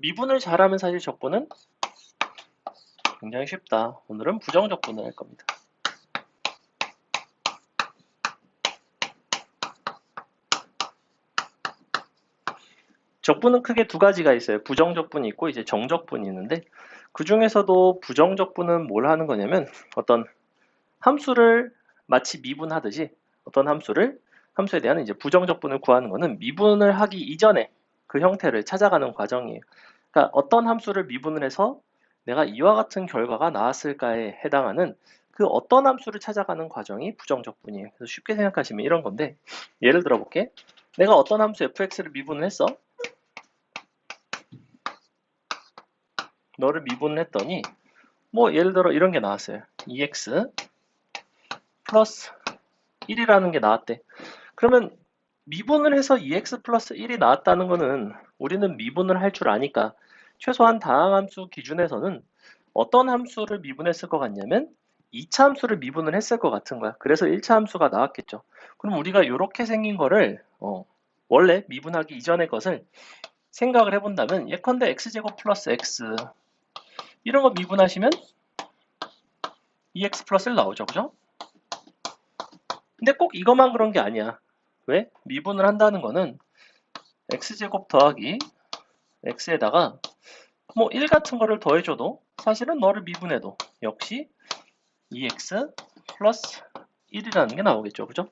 미분을 잘하면 사실 적분은 굉장히 쉽다. 오늘은 부정적분을 할 겁니다. 적분은 크게 두 가지가 있어요. 부정적분이 있고 이제 정적분이 있는데 그 중에서도 부정적분은 뭘 하는 거냐면 어떤 함수를 마치 미분하듯이 어떤 함수에 대한 이제 부정적분을 구하는 거는 미분을 하기 이전에 그 형태를 찾아가는 과정이에요. 그러니까 어떤 함수를 미분을 해서 내가 이와 같은 결과가 나왔을까에 해당하는 그 어떤 함수를 찾아가는 과정이 부정적분이에요. 그래서 쉽게 생각하시면 이런 건데 예를 들어 볼게. 내가 어떤 함수 fx를 미분을 했어. 너를 미분을 했더니 뭐 예를 들어 이런 게 나왔어요. 2x 플러스 1이라는 게 나왔대. 그러면 미분을 해서 2x 플러스 1이 나왔다는 거는 우리는 미분을 할 줄 아니까 최소한 다항함수 기준에서는 어떤 함수를 미분했을 것 같냐면 2차 함수를 미분을 했을 것 같은 거야. 그래서 1차 함수가 나왔겠죠. 그럼 우리가 이렇게 생긴 거를 원래 미분하기 이전의 것을 생각을 해본다면 예컨대 x제곱 플러스 x 이런 거 미분하시면 2x 플러스 1 나오죠. 그죠? 근데 꼭 이것만 그런 게 아니야. 왜? 미분을 한다는 거는 x제곱 더하기 x에다가 뭐 1 같은 거를 더해줘도 사실은 너를 미분해도 역시 2x 플러스 1이라는 게 나오겠죠. 그죠?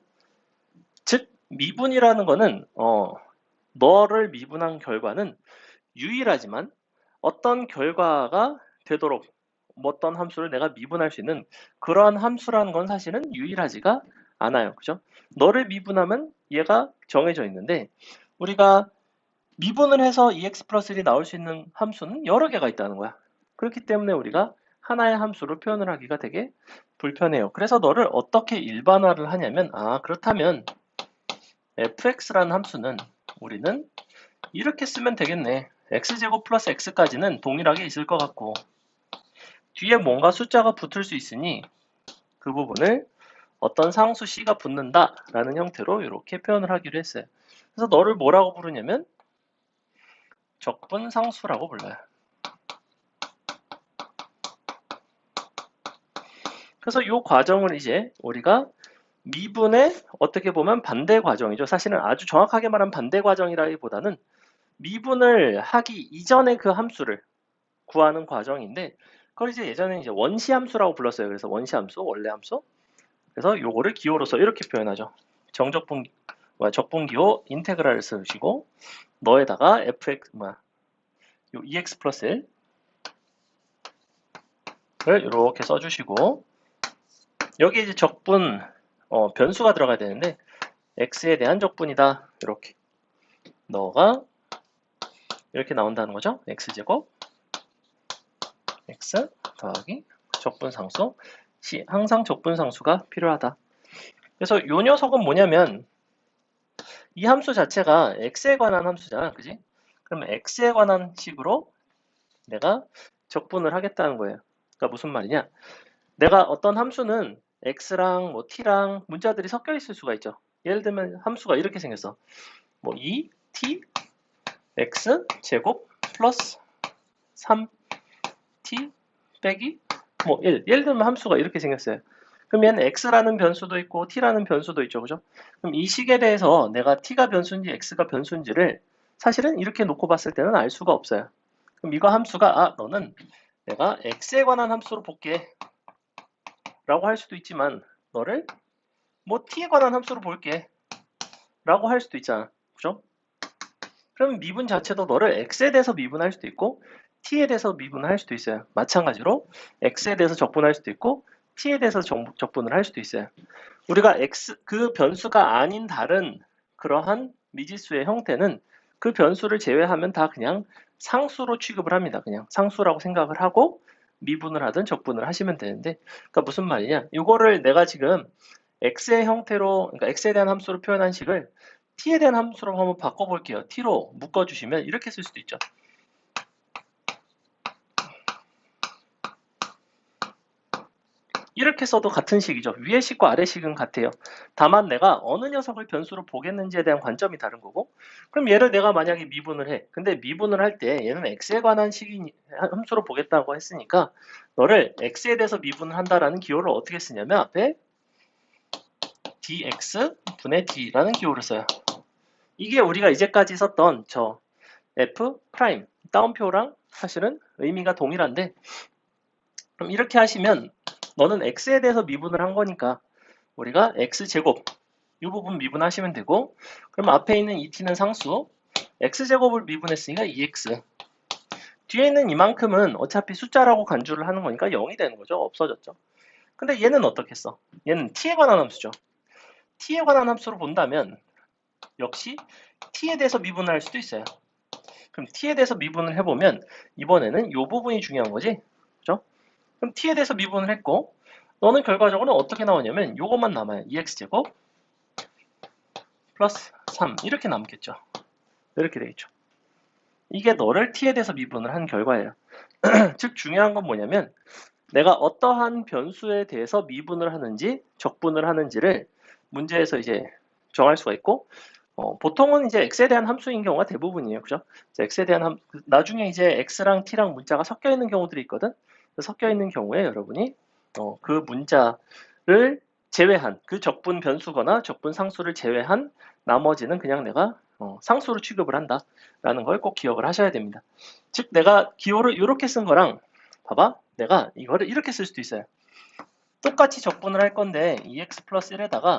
즉 미분이라는 거는 너를 미분한 결과는 유일하지만 어떤 결과가 되도록 어떤 함수를 내가 미분할 수 있는 그러한 함수라는 건 사실은 유일하지가 않아요. 그죠? 너를 미분하면 얘가 정해져 있는데 우리가 미분을 해서 2x 플러스 1이 나올 수 있는 함수는 여러 개가 있다는 거야. 그렇기 때문에 우리가 하나의 함수로 표현을 하기가 되게 불편해요. 그래서 너를 어떻게 일반화를 하냐면 그렇다면 fx라는 함수는 우리는 이렇게 쓰면 되겠네. x제곱 플러스 x까지는 동일하게 있을 것 같고 뒤에 뭔가 숫자가 붙을 수 있으니 그 부분을 어떤 상수 c가 붙는다라는 형태로 이렇게 표현을 하기로 했어요. 그래서 너를 뭐라고 부르냐면 적분상수라고 불러요. 그래서 이 과정을 이제 우리가 미분의 어떻게 보면 반대 과정이죠. 사실은 아주 정확하게 말하면 반대 과정이라기보다는 미분을 하기 이전에 그 함수를 구하는 과정인데 그걸 이제 예전에 이제 원시함수라고 불렀어요. 그래서 원시함수, 원래함수. 그래서 요거를 기호로서 이렇게 표현하죠. 적분기호 인테그랄을 쓰시고 너에다가 fx 요 2x 플러스 1을 이렇게 써주시고 여기 이제 적분 변수가 들어가야 되는데 x에 대한 적분이다. 이렇게 너가 이렇게 나온다는 거죠. x제곱 x 더하기 적분상수 c 항상 적분상수가 필요하다. 그래서 이 녀석은 뭐냐면 이 함수 자체가 x에 관한 함수잖아. 그지? 그러면 x에 관한 식으로 내가 적분을 하겠다는 거예요. 그러니까 무슨 말이냐? 내가 어떤 함수는 x랑 뭐 t랑 문자들이 섞여 있을 수가 있죠. 예를 들면 함수가 이렇게 생겼어. 뭐 2t x 제곱 플러스 3t 빼기 뭐 1. 예를 들면 함수가 이렇게 생겼어요. 그럼 얘는 x라는 변수도 있고 t라는 변수도 있죠. 그죠? 그럼 이 식에 대해서 내가 t가 변수인지 x가 변수인지를 사실은 이렇게 놓고 봤을 때는 알 수가 없어요. 그럼 이거 함수가 너는 내가 x에 관한 함수로 볼게 라고 할 수도 있지만 너를 뭐 t에 관한 함수로 볼게 라고 할 수도 있잖아. 그죠? 그럼 미분 자체도 너를 x에 대해서 미분할 수도 있고 t에 대해서 미분할 수도 있어요. 마찬가지로 x에 대해서 적분할 수도 있고 t에 대해서 적분을 할 수도 있어요. 우리가 그 변수가 아닌 다른 그러한 미지수의 형태는 그 변수를 제외하면 다 그냥 상수로 취급을 합니다. 그냥 상수라고 생각을 하고 미분을 하든 적분을 하시면 되는데 그러니까 무슨 말이냐? 이거를 내가 지금 x의 형태로 그러니까 x에 대한 함수로 표현한 식을 t에 대한 함수로 한번 바꿔볼게요. t로 묶어주시면 이렇게 쓸 수도 있죠. 이렇게 써도 같은 식이죠. 위의 식과 아래 식은 같아요. 다만 내가 어느 녀석을 변수로 보겠는지에 대한 관점이 다른 거고, 그럼 얘를 내가 만약에 미분을 해. 근데 미분을 할 때 얘는 x에 관한 함수로 보겠다고 했으니까 너를 x에 대해서 미분을 한다라는 기호를 어떻게 쓰냐면 앞에 dx 분의 d라는 기호를 써요. 이게 우리가 이제까지 썼던 저 f 프라임 따옴표랑 사실은 의미가 동일한데, 그럼 이렇게 하시면 너는 x에 대해서 미분을 한 거니까 우리가 x제곱 이 부분 미분하시면 되고, 그럼 앞에 있는 이 t는 상수, x제곱을 미분했으니까 2x, 뒤에 있는 이만큼은 어차피 숫자라고 간주를 하는 거니까 0이 되는 거죠. 없어졌죠. 근데 얘는 어떻게 써? 얘는 t에 관한 함수죠. t에 관한 함수로 본다면 역시 t에 대해서 미분을 할 수도 있어요. 그럼 t에 대해서 미분을 해보면 이번에는 이 부분이 중요한 거지. 그죠? 그럼 t에 대해서 미분을 했고, 너는 결과적으로 어떻게 나오냐면 이것만 남아요. 2x제곱 플러스 3 이렇게 남겠죠. 이렇게 되겠죠. 이게 너를 t에 대해서 미분을 한 결과예요. 즉 중요한 건 뭐냐면 내가 어떠한 변수에 대해서 미분을 하는지 적분을 하는지를 문제에서 이제 정할 수가 있고, 보통은 이제 x에 대한 함수인 경우가 대부분이에요. 그죠? x에 대한 나중에 이제 x랑 t랑 문자가 섞여 있는 경우들이 있거든. 섞여 있는 경우에 여러분이 그 문자를 제외한 그 적분 변수거나 적분 상수를 제외한 나머지는 그냥 내가 상수로 취급을 한다라는 걸 꼭 기억을 하셔야 됩니다. 즉 내가 기호를 이렇게 쓴 거랑 봐봐, 내가 이거를 이렇게 쓸 수도 있어요. 똑같이 적분을 할 건데 2x 플러스 1에다가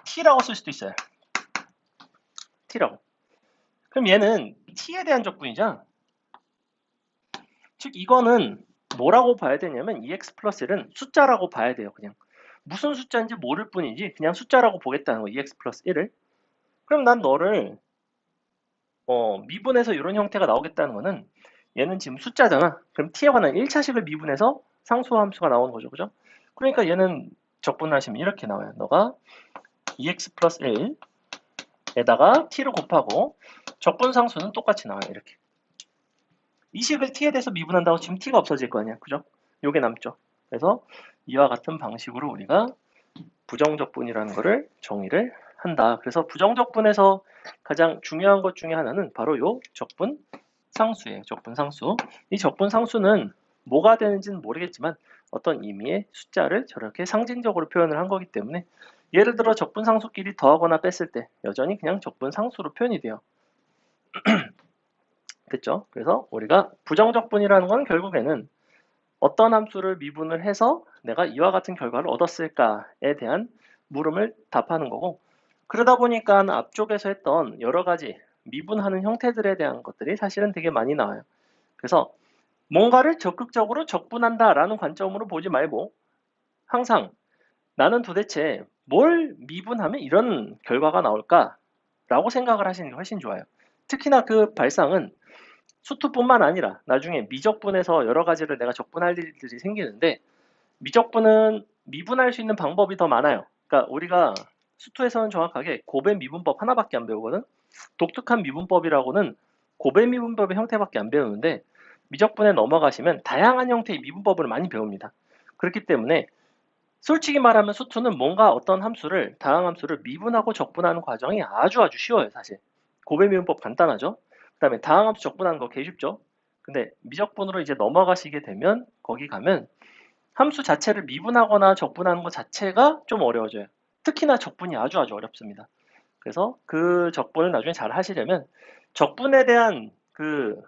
t라고 쓸 수도 있어요. t라고. 그럼 얘는 t에 대한 적분이죠. 즉 이거는 뭐라고 봐야 되냐면 2x 플러스 1은 숫자라고 봐야 돼요. 그냥 무슨 숫자인지 모를 뿐이지 그냥 숫자라고 보겠다는 거. 2x 플러스 1을. 그럼 난 너를 미분해서 이런 형태가 나오겠다는 거는 얘는 지금 숫자잖아. 그럼 t에 관한 1차식을 미분해서 상수함수가 나오는 거죠. 그죠? 그러니까 얘는 적분하시면 이렇게 나와요. 너가 2x 플러스 1에다가 t를 곱하고 적분 상수는 똑같이 나와요. 이렇게. 이 식을 t에 대해서 미분한다고 지금 t가 없어질 거 아니야. 그죠? 요게 남죠. 그래서 이와 같은 방식으로 우리가 부정적분이라는 거를 정의를 한다. 그래서 부정적분에서 가장 중요한 것 중에 하나는 바로 요 적분 상수예요. 적분 상수. 이 적분 상수는 뭐가 되는지는 모르겠지만 어떤 의미의 숫자를 저렇게 상징적으로 표현을 한 거기 때문에 예를 들어 적분 상수끼리 더하거나 뺐을 때 여전히 그냥 적분 상수로 표현이 돼요. 됐죠? 그래서 우리가 부정적분이라는 건 결국에는 어떤 함수를 미분을 해서 내가 이와 같은 결과를 얻었을까에 대한 물음을 답하는 거고, 그러다 보니까 앞쪽에서 했던 여러 가지 미분하는 형태들에 대한 것들이 사실은 되게 많이 나와요. 그래서 뭔가를 적극적으로 적분한다라는 관점으로 보지 말고 항상 나는 도대체 뭘 미분하면 이런 결과가 나올까라고 생각을 하시는 게 훨씬 좋아요. 특히나 그 발상은 수투뿐만 아니라 나중에 미적분에서 여러 가지를 내가 적분할 일들이 생기는데, 미적분은 미분할 수 있는 방법이 더 많아요. 그러니까 우리가 수투에서는 정확하게 곱의 미분법 하나밖에 안 배우거든. 독특한 미분법이라고는 곱의 미분법의 형태밖에 안 배우는데 미적분에 넘어가시면 다양한 형태의 미분법을 많이 배웁니다. 그렇기 때문에 솔직히 말하면 수투는 뭔가 어떤 함수를 다양한 함수를 미분하고 적분하는 과정이 아주 쉬워요. 사실 곱의 미분법 간단하죠. 그 다음에 다항함수 적분하는 거 개 쉽죠. 근데 미적분으로 이제 넘어가시게 되면 거기 가면 함수 자체를 미분하거나 적분하는 것 자체가 좀 어려워져요. 특히나 적분이 아주 어렵습니다. 그래서 그 적분을 나중에 잘 하시려면 적분에 대한 그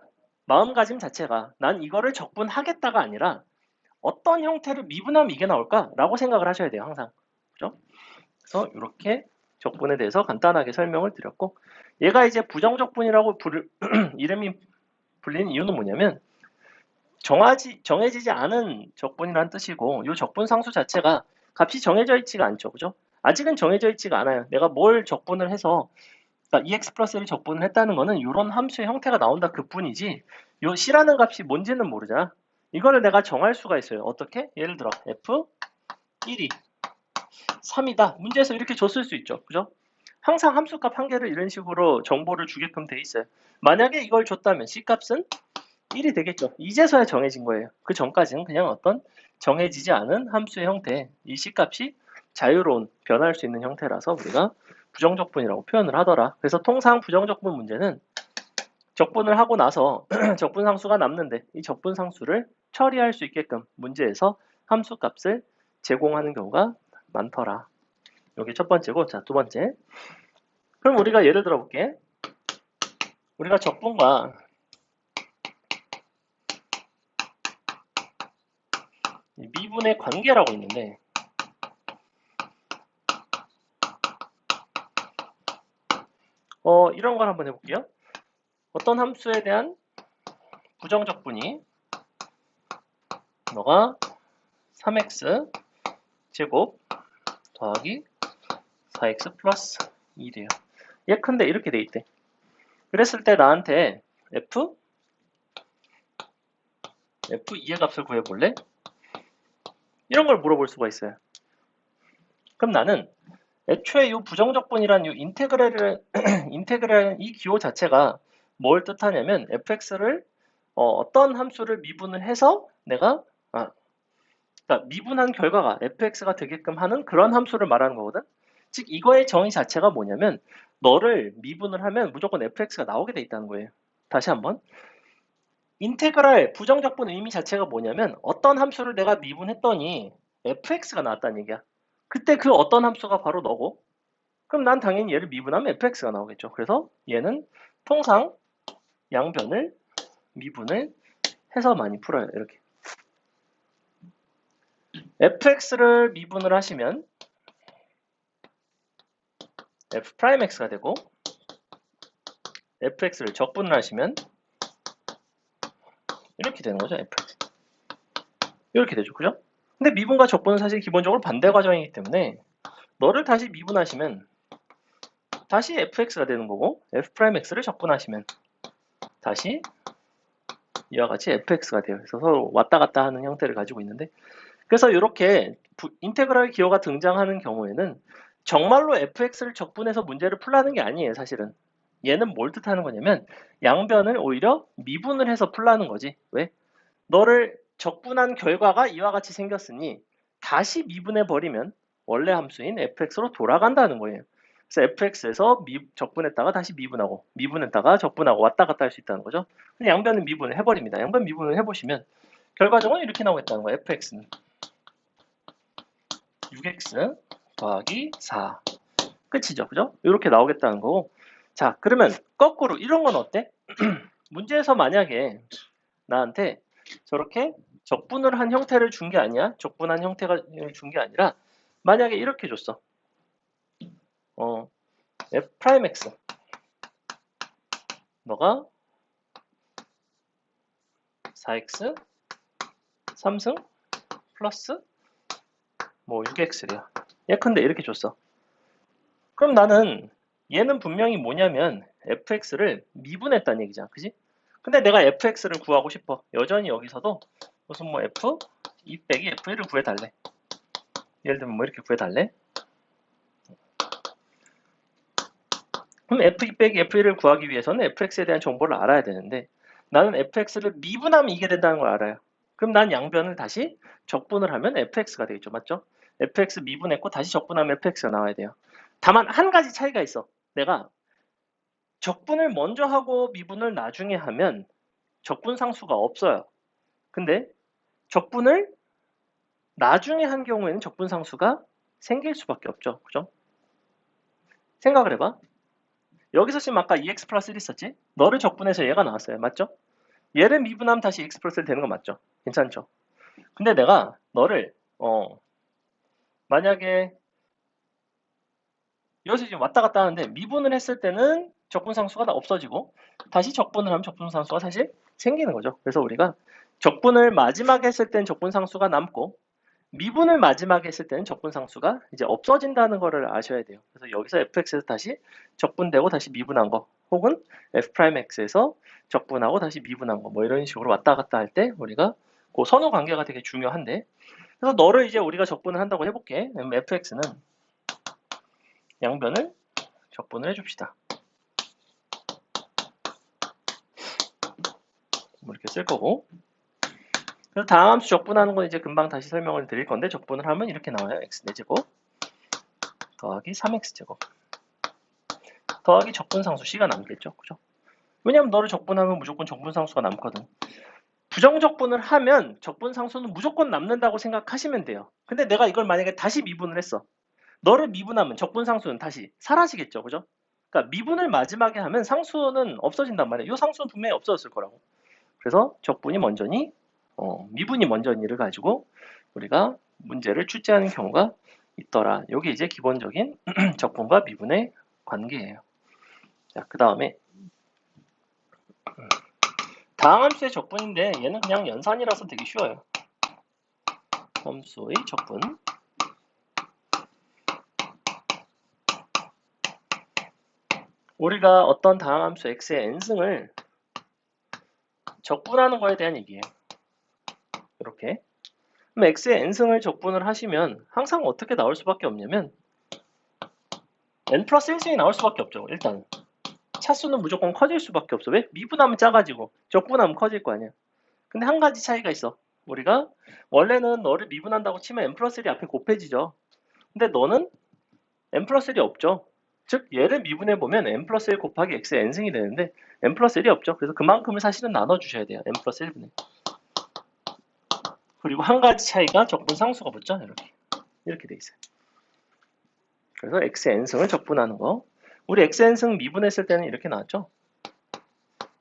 마음가짐 자체가 난 이거를 적분하겠다가 아니라 어떤 형태를 미분하면 이게 나올까라고 생각을 하셔야 돼요. 항상. 그죠? 그래서 이렇게 적분에 대해서 간단하게 설명을 드렸고, 얘가 이제 부정적분이라고 이름이 불리는 이유는 뭐냐면 정해지지 않은 적분이란 뜻이고, 이 적분 상수 자체가 값이 정해져 있지가 않죠. 그죠? 아직은 정해져 있지가 않아요. 내가 뭘 적분을 해서, 그러니까 EX 플러스를 적분을 했다는 거는 이런 함수의 형태가 나온다 그뿐이지, 이 C라는 값이 뭔지는 모르잖아. 이거를 내가 정할 수가 있어요. 어떻게? 예를 들어 F 1이 3이다. 문제에서 이렇게 줬을 수 있죠. 그죠? 항상 함수값 한 개를 이런 식으로 정보를 주게끔 돼 있어요. 만약에 이걸 줬다면 C값은 1이 되겠죠. 이제서야 정해진 거예요. 그 전까지는 그냥 어떤 정해지지 않은 함수의 형태, 이 C값이 자유로운, 변할 수 있는 형태라서 우리가 부정적분이라고 표현을 하더라. 그래서 통상 부정적분 문제는 적분을 하고 나서 적분상수가 남는데 이 적분상수를 처리할 수 있게끔 문제에서 함수값을 제공하는 경우가 많더라. 이게 첫 번째고, 자, 두 번째. 그럼 우리가 예를 들어 볼게. 우리가 적분과 미분의 관계라고 있는데, 이런 걸 한번 해볼게요. 어떤 함수에 대한 부정적분이 너가 3x 제곱 더하기 4x 플러스 2래요. 예컨대 이렇게 돼 있대. 그랬을 때 나한테 f2의 값을 구해볼래? 이런 걸 물어볼 수가 있어요. 그럼 나는 애초에 이 부정적분이란 이 인테그랄 이 기호 자체가 뭘 뜻하냐면 fx를 어떤 함수를 미분을 해서 내가 그러니까 미분한 결과가 fx가 되게끔 하는 그런 함수를 말하는 거거든. 즉 이거의 정의 자체가 뭐냐면 너를 미분을 하면 무조건 fx가 나오게 돼 있다는 거예요. 다시 한번. 인테그랄 부정적분 의미 자체가 뭐냐면 어떤 함수를 내가 미분했더니 fx가 나왔다는 얘기야. 그때 그 어떤 함수가 바로 너고 그럼 난 당연히 얘를 미분하면 fx가 나오겠죠. 그래서 얘는 통상 양변을 미분을 해서 많이 풀어요. 이렇게. fx를 미분을 하시면 f'x가 되고 fx를 적분을 하시면 이렇게 되는 거죠. fx. 이렇게 되죠. 그죠? 근데 미분과 적분은 사실 기본적으로 반대 과정이기 때문에 너를 다시 미분하시면 다시 fx가 되는 거고 f'x를 적분하시면 다시 이와 같이 fx가 돼요. 그래서 서로 왔다 갔다 하는 형태를 가지고 있는데 그래서 이렇게 인테그랄 기호가 등장하는 경우에는 정말로 fx를 적분해서 문제를 풀라는 게 아니에요. 사실은. 얘는 뭘 뜻하는 거냐면 양변을 오히려 미분을 해서 풀라는 거지. 왜? 너를 적분한 결과가 이와 같이 생겼으니 다시 미분해 버리면 원래 함수인 fx로 돌아간다는 거예요. 그래서 fx에서 적분했다가 다시 미분하고 미분했다가 적분하고 왔다 갔다 할 수 있다는 거죠. 양변은 미분을 해버립니다. 양변 미분을 해보시면 결과적으로 이렇게 나오겠다는 거예요. fx는 6x 더하기 4 끝이죠. 그죠? 이렇게 나오겠다는 거고 자 그러면 거꾸로 이런 건 어때? 문제에서 만약에 나한테 저렇게 적분을 한 형태를 준 게 아니야. 적분한 형태가 준 게 아니라 만약에 이렇게 줬어. f'x 너가 4x 3승 플러스 뭐 6x래요. 예컨대 이렇게 줬어. 그럼 나는 얘는 분명히 뭐냐면 fx를 미분했다는 얘기잖아. 그지? 근데 내가 fx를 구하고 싶어. 여전히 여기서도 무슨 뭐 f 2 빼기 f1을 구해달래. 예를 들면 뭐 이렇게 구해달래. 그럼 f2 빼기 f1을 구하기 위해서는 fx에 대한 정보를 알아야 되는데 나는 fx를 미분하면 이게 된다는 걸 알아요. 그럼 난 양변을 다시 적분을 하면 fx가 되겠죠. 맞죠? fx 미분했고 다시 적분하면 fx가 나와야 돼요. 다만 한 가지 차이가 있어. 내가 적분을 먼저 하고 미분을 나중에 하면 적분 상수가 없어요. 근데 적분을 나중에 한 경우에는 적분 상수가 생길 수밖에 없죠. 그죠? 생각을 해봐. 여기서 지금 아까 2x 플러스 1 있었지? 너를 적분해서 얘가 나왔어요. 맞죠? 얘를 미분하면 다시 x 플러스 1 되는 거 맞죠? 괜찮죠? 근데 내가 너를 만약에 여기서 지금 왔다 갔다 하는데 미분을 했을 때는 적분상수가 다 없어지고 다시 적분을 하면 적분상수가 사실 생기는 거죠. 그래서 우리가 적분을 마지막에 했을 때는 적분상수가 남고 미분을 마지막에 했을 때는 적분상수가 이제 없어진다는 거를 아셔야 돼요. 그래서 여기서 fx에서 다시 적분되고 다시 미분한 거 혹은 f'x에서 적분하고 다시 미분한 거 뭐 이런 식으로 왔다 갔다 할 때 우리가 그 선호 관계가 되게 중요한데 그래서 너를 이제 우리가 적분을 한다고 해볼게. fx는 양변을 적분을 해줍시다. 뭐 이렇게 쓸 거고. 그래서 다항함수 적분하는 건 이제 금방 다시 설명을 드릴 건데 적분을 하면 이렇게 나와요. x 4제곱 더하기 3x제곱 더하기 적분상수 c가 남겠죠. 그죠? 왜냐면 너를 적분하면 무조건 적분상수가 남거든. 부정적분을 하면 적분상수는 무조건 남는다고 생각하시면 돼요. 근데 내가 이걸 만약에 다시 미분을 했어. 너를 미분하면 적분상수는 다시 사라지겠죠. 그죠? 그러니까 미분을 마지막에 하면 상수는 없어진단 말이에요. 이 상수는 분명히 없어졌을 거라고. 그래서 적분이 먼저니 미분이 먼저니를 가지고 우리가 문제를 출제하는 경우가 있더라. 이게 이제 기본적인 적분과 미분의 관계예요. 자, 그 다음에 다항함수의 적분인데 얘는 그냥 연산이라서 되게 쉬워요. 함수의 적분. 우리가 어떤 다항함수 x의 n승을 적분하는 거에 대한 얘기예요. 이렇게. 그럼 x의 n승을 적분을 하시면 항상 어떻게 나올 수밖에 없냐면 n 플러스 1승이 나올 수밖에 없죠. 일단 차수는 무조건 커질 수밖에 없어. 왜? 미분하면 작아지고 적분하면 커질 거 아니야. 근데 한 가지 차이가 있어. 우리가 원래는 너를 미분한다고 치면 n 플러스 1이 앞에 곱해지죠. 근데 너는 n 플러스 1이 없죠. 즉 얘를 미분해보면 n 플러스 1 곱하기 x의 n승이 되는데 n 플러스 1이 없죠. 그래서 그만큼을 사실은 나눠주셔야 돼요. n 플러스 1분의. 그리고 한 가지 차이가 적분 상수가 붙죠. 이렇게 돼 있어요. 그래서 x의 n승을 적분하는 거. 우리 x의 n승 미분했을 때는 이렇게 나왔죠.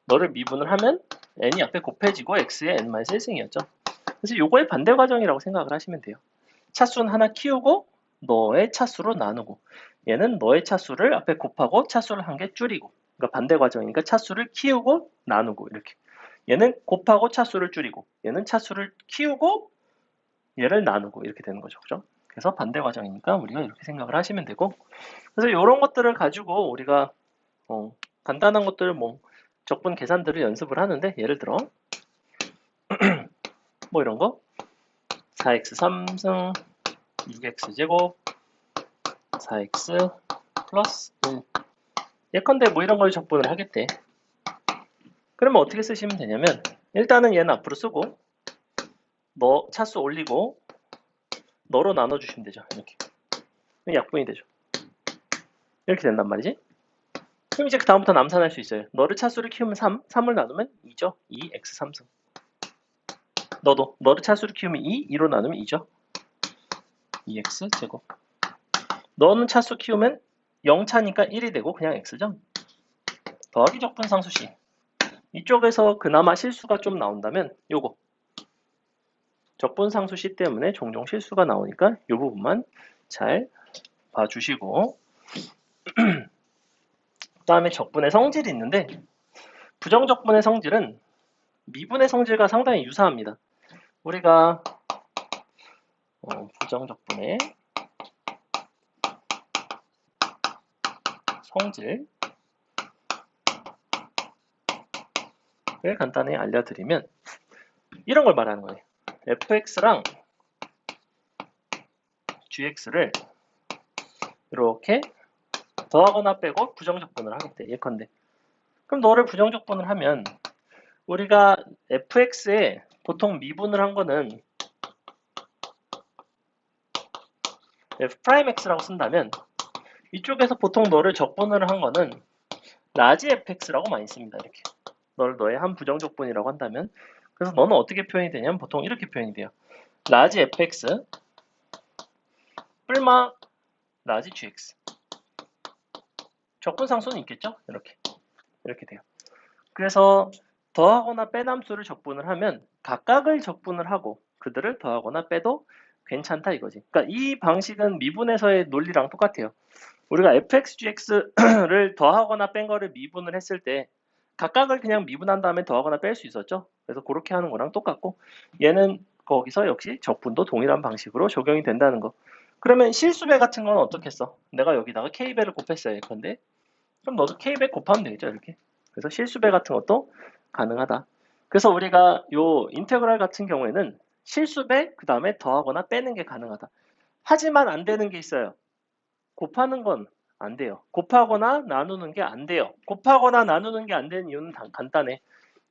너를 미분을 하면 n이 앞에 곱해지고 x의 n-1승이었죠. 그래서 요거의 반대 과정이라고 생각을 하시면 돼요. 차수는 하나 키우고 너의 차수로 나누고 얘는 너의 차수를 앞에 곱하고 차수를 한 개 줄이고 그러니까 반대 과정이니까 차수를 키우고 나누고 이렇게 얘는 곱하고 차수를 줄이고 얘는 차수를 키우고 얘를 나누고 이렇게 되는 거죠. 그죠? 그래서 반대 과정이니까 우리가 이렇게 생각을 하시면 되고 그래서 이런 것들을 가지고 우리가 간단한 것들 뭐 적분 계산들을 연습을 하는데 예를 들어 뭐 이런 거 4x 3승 6x제곱 4x 플러스 1 예컨대 뭐 이런 걸 적분을 하겠대. 그러면 어떻게 쓰시면 되냐면 일단은 얘는 앞으로 쓰고 너 차수 올리고 너로 나눠주시면 되죠. 이렇게 약분이 되죠. 이렇게 된단 말이지. 그럼 이제 그 다음부터 남산할 수 있어요. 너를 차수를 키우면 3을 나누면 2죠. 2x 3승. 너도 너를 차수를 키우면 2로 나누면 2죠. 2x 제곱. 너는 차수 키우면 0차니까 1이 되고 그냥 x죠. 더하기 적분 상수 c. 이쪽에서 그나마 실수가 좀 나온다면 요거 적분 상수 c 때문에 종종 실수가 나오니까 이 부분만 잘 봐주시고 그 다음에 적분의 성질이 있는데 부정적분의 성질은 미분의 성질과 상당히 유사합니다. 우리가 부정적분의 성질을 간단히 알려드리면 이런 걸 말하는 거예요. fx랑 gx를 이렇게 더하거나 빼고 부정적분을 하겠대. 예컨대. 그럼 너를 부정적분을 하면 우리가 fx에 보통 미분을 한 거는 f'x라고 쓴다면 이쪽에서 보통 너를 적분을 한 거는 라지 fx라고 많이 씁니다. 이렇게. 너를 너의 한 부정적분이라고 한다면 그래서 너는 어떻게 표현이 되냐면 보통 이렇게 표현이 돼요. 라지 fx 뿔마 라지 gx 적분상수는 있겠죠? 이렇게 돼요. 그래서 더하거나 뺀 함수를 적분을 하면 각각을 적분을 하고 그들을 더하거나 빼도 괜찮다 이거지. 그러니까 이 방식은 미분에서의 논리랑 똑같아요. 우리가 fx, gx를 더하거나 뺀 거를 미분을 했을 때 각각을 그냥 미분한 다음에 더하거나 뺄 수 있었죠. 그래서 그렇게 하는 거랑 똑같고 얘는 거기서 역시 적분도 동일한 방식으로 적용이 된다는 거. 그러면 실수배 같은 건 어떻게 써? 내가 여기다가 k배를 곱했어야 할 건데 그럼 너도 k배 곱하면 되겠죠. 이렇게. 그래서 실수배 같은 것도 가능하다. 그래서 우리가 요 인테그랄 같은 경우에는 실수배 그 다음에 더하거나 빼는 게 가능하다. 하지만 안 되는 게 있어요. 곱하는 건 안 돼요. 곱하거나 나누는 게 안 돼요. 곱하거나 나누는 게 안 되는 이유는 간단해.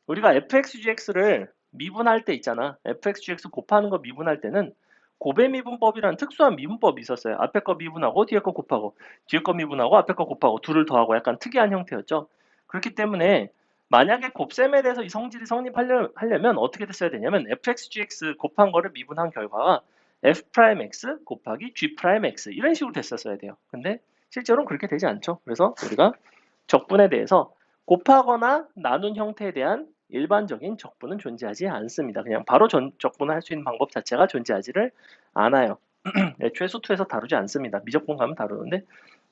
우리가 fxgx를 미분할 때 있잖아. fxgx 곱하는 거 미분할 때는 곱의 미분법이라는 특수한 미분법이 있었어요. 앞에 거 미분하고 뒤에 거 곱하고 뒤에 거 미분하고 앞에 거 곱하고 둘을 더하고 약간 특이한 형태였죠. 그렇기 때문에 만약에 곱셈에 대해서 이 성질이 성립하려면 어떻게 됐어야 되냐면 fxgx 곱한 거를 미분한 결과가 f'x 곱하기 g'x 이런 식으로 됐었어야 돼요. 근데 실제로는 그렇게 되지 않죠. 그래서 우리가 적분에 대해서 곱하거나 나눈 형태에 대한 일반적인 적분은 존재하지 않습니다. 그냥 바로 적분을 할 수 있는 방법 자체가 존재하지를 않아요. 애초에 수투에서 다루지 않습니다. 미적분 가면 다루는데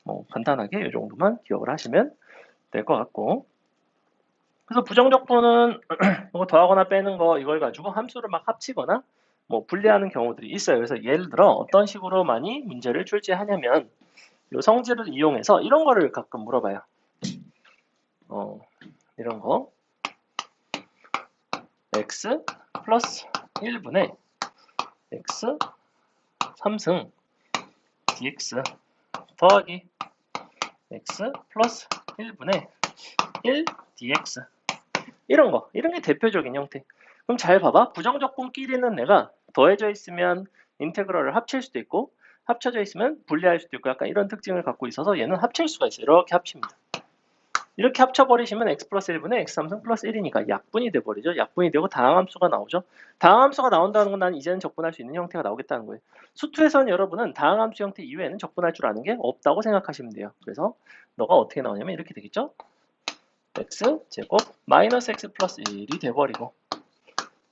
뭐 간단하게 이 정도만 기억을 하시면 될 것 같고, 그래서 부정적분은 뭐 더하거나 빼는 거 이걸 가지고 함수를 막 합치거나 뭐 분리하는 경우들이 있어요. 그래서 예를 들어 어떤 식으로 많이 문제를 출제하냐면 이 성질을 이용해서 이런 거를 가끔 물어봐요. 이런 거 x 플러스 1분의 x 3승 dx 더하기 x 플러스 1분의 1 dx 이런 게 대표적인 형태. 그럼 잘 봐봐. 부정적분끼리는 내가 더해져 있으면 인테그럴을 합칠 수도 있고 합쳐져 있으면 분리할 수도 있고 약간 이런 특징을 갖고 있어서 얘는 합칠 수가 있어요. 이렇게 합칩니다. 이렇게 합쳐버리시면 x 플러스 1분의 x 3승 플러스 1이니까 약분이 돼버리죠. 약분이 되고 다항함수가 나오죠. 다항함수가 나온다는 건 난 이제는 적분할 수 있는 형태가 나오겠다는 거예요. 수투에서는 여러분은 다항함수 형태 이외에는 적분할 줄 아는 게 없다고 생각하시면 돼요. 그래서 너가 어떻게 나오냐면 이렇게 되겠죠. x 제곱 마이너스 x 플러스 1이 돼버리고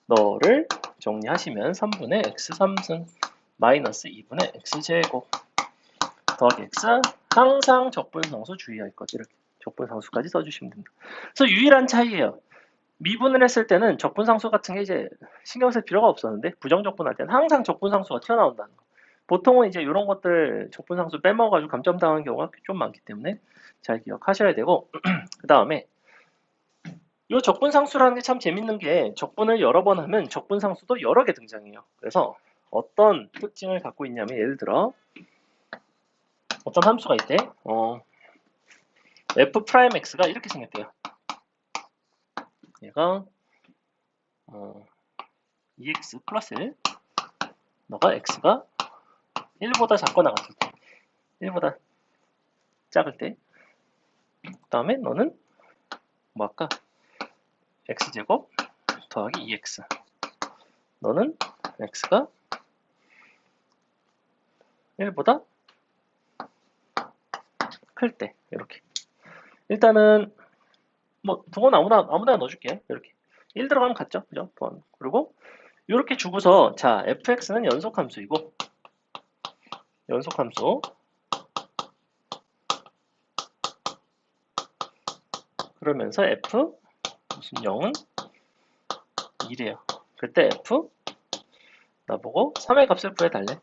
너를 정리하시면 3분의 x 3승 마이너스 2분의 x 제곱 더하기 x 항상 적분상수 주의할 것 이렇게 적분상수까지 써주시면 됩니다. 그래서 유일한 차이예요. 미분을 했을 때는 적분상수 같은 게 이제 신경 쓸 필요가 없었는데 부정적분할 때는 항상 적분상수가 튀어나온다는 거. 보통은 이제 이런 것들 적분상수 빼먹어가지고 감점당하는 경우가 좀 많기 때문에 잘 기억하셔야 되고 그 다음에 이 적분상수라는 게 참 재밌는 게 적분을 여러 번 하면 적분상수도 여러 개 등장해요. 그래서 어떤 특징을 갖고 있냐면 예를 들어 어떤 함수가 있대. f'x가 이렇게 생겼대요. 얘가 2x 플러스 1 너가 x가 1보다 작거나 같을 때 1보다 작을 때 그 다음에 너는 뭐 할까? x제곱 더하기 2x 너는 x가 1보다 클 때 이렇게 일단은 뭐 두건 아무나 넣어줄게요. 이렇게 1 들어가면 같죠? 그죠? 그리고 이렇게 주고서 자 fx는 연속함수이고 연속함수 그러면서 f 무슨 0은 1이에요. 그때 f 나보고 3의 값을 구해달래.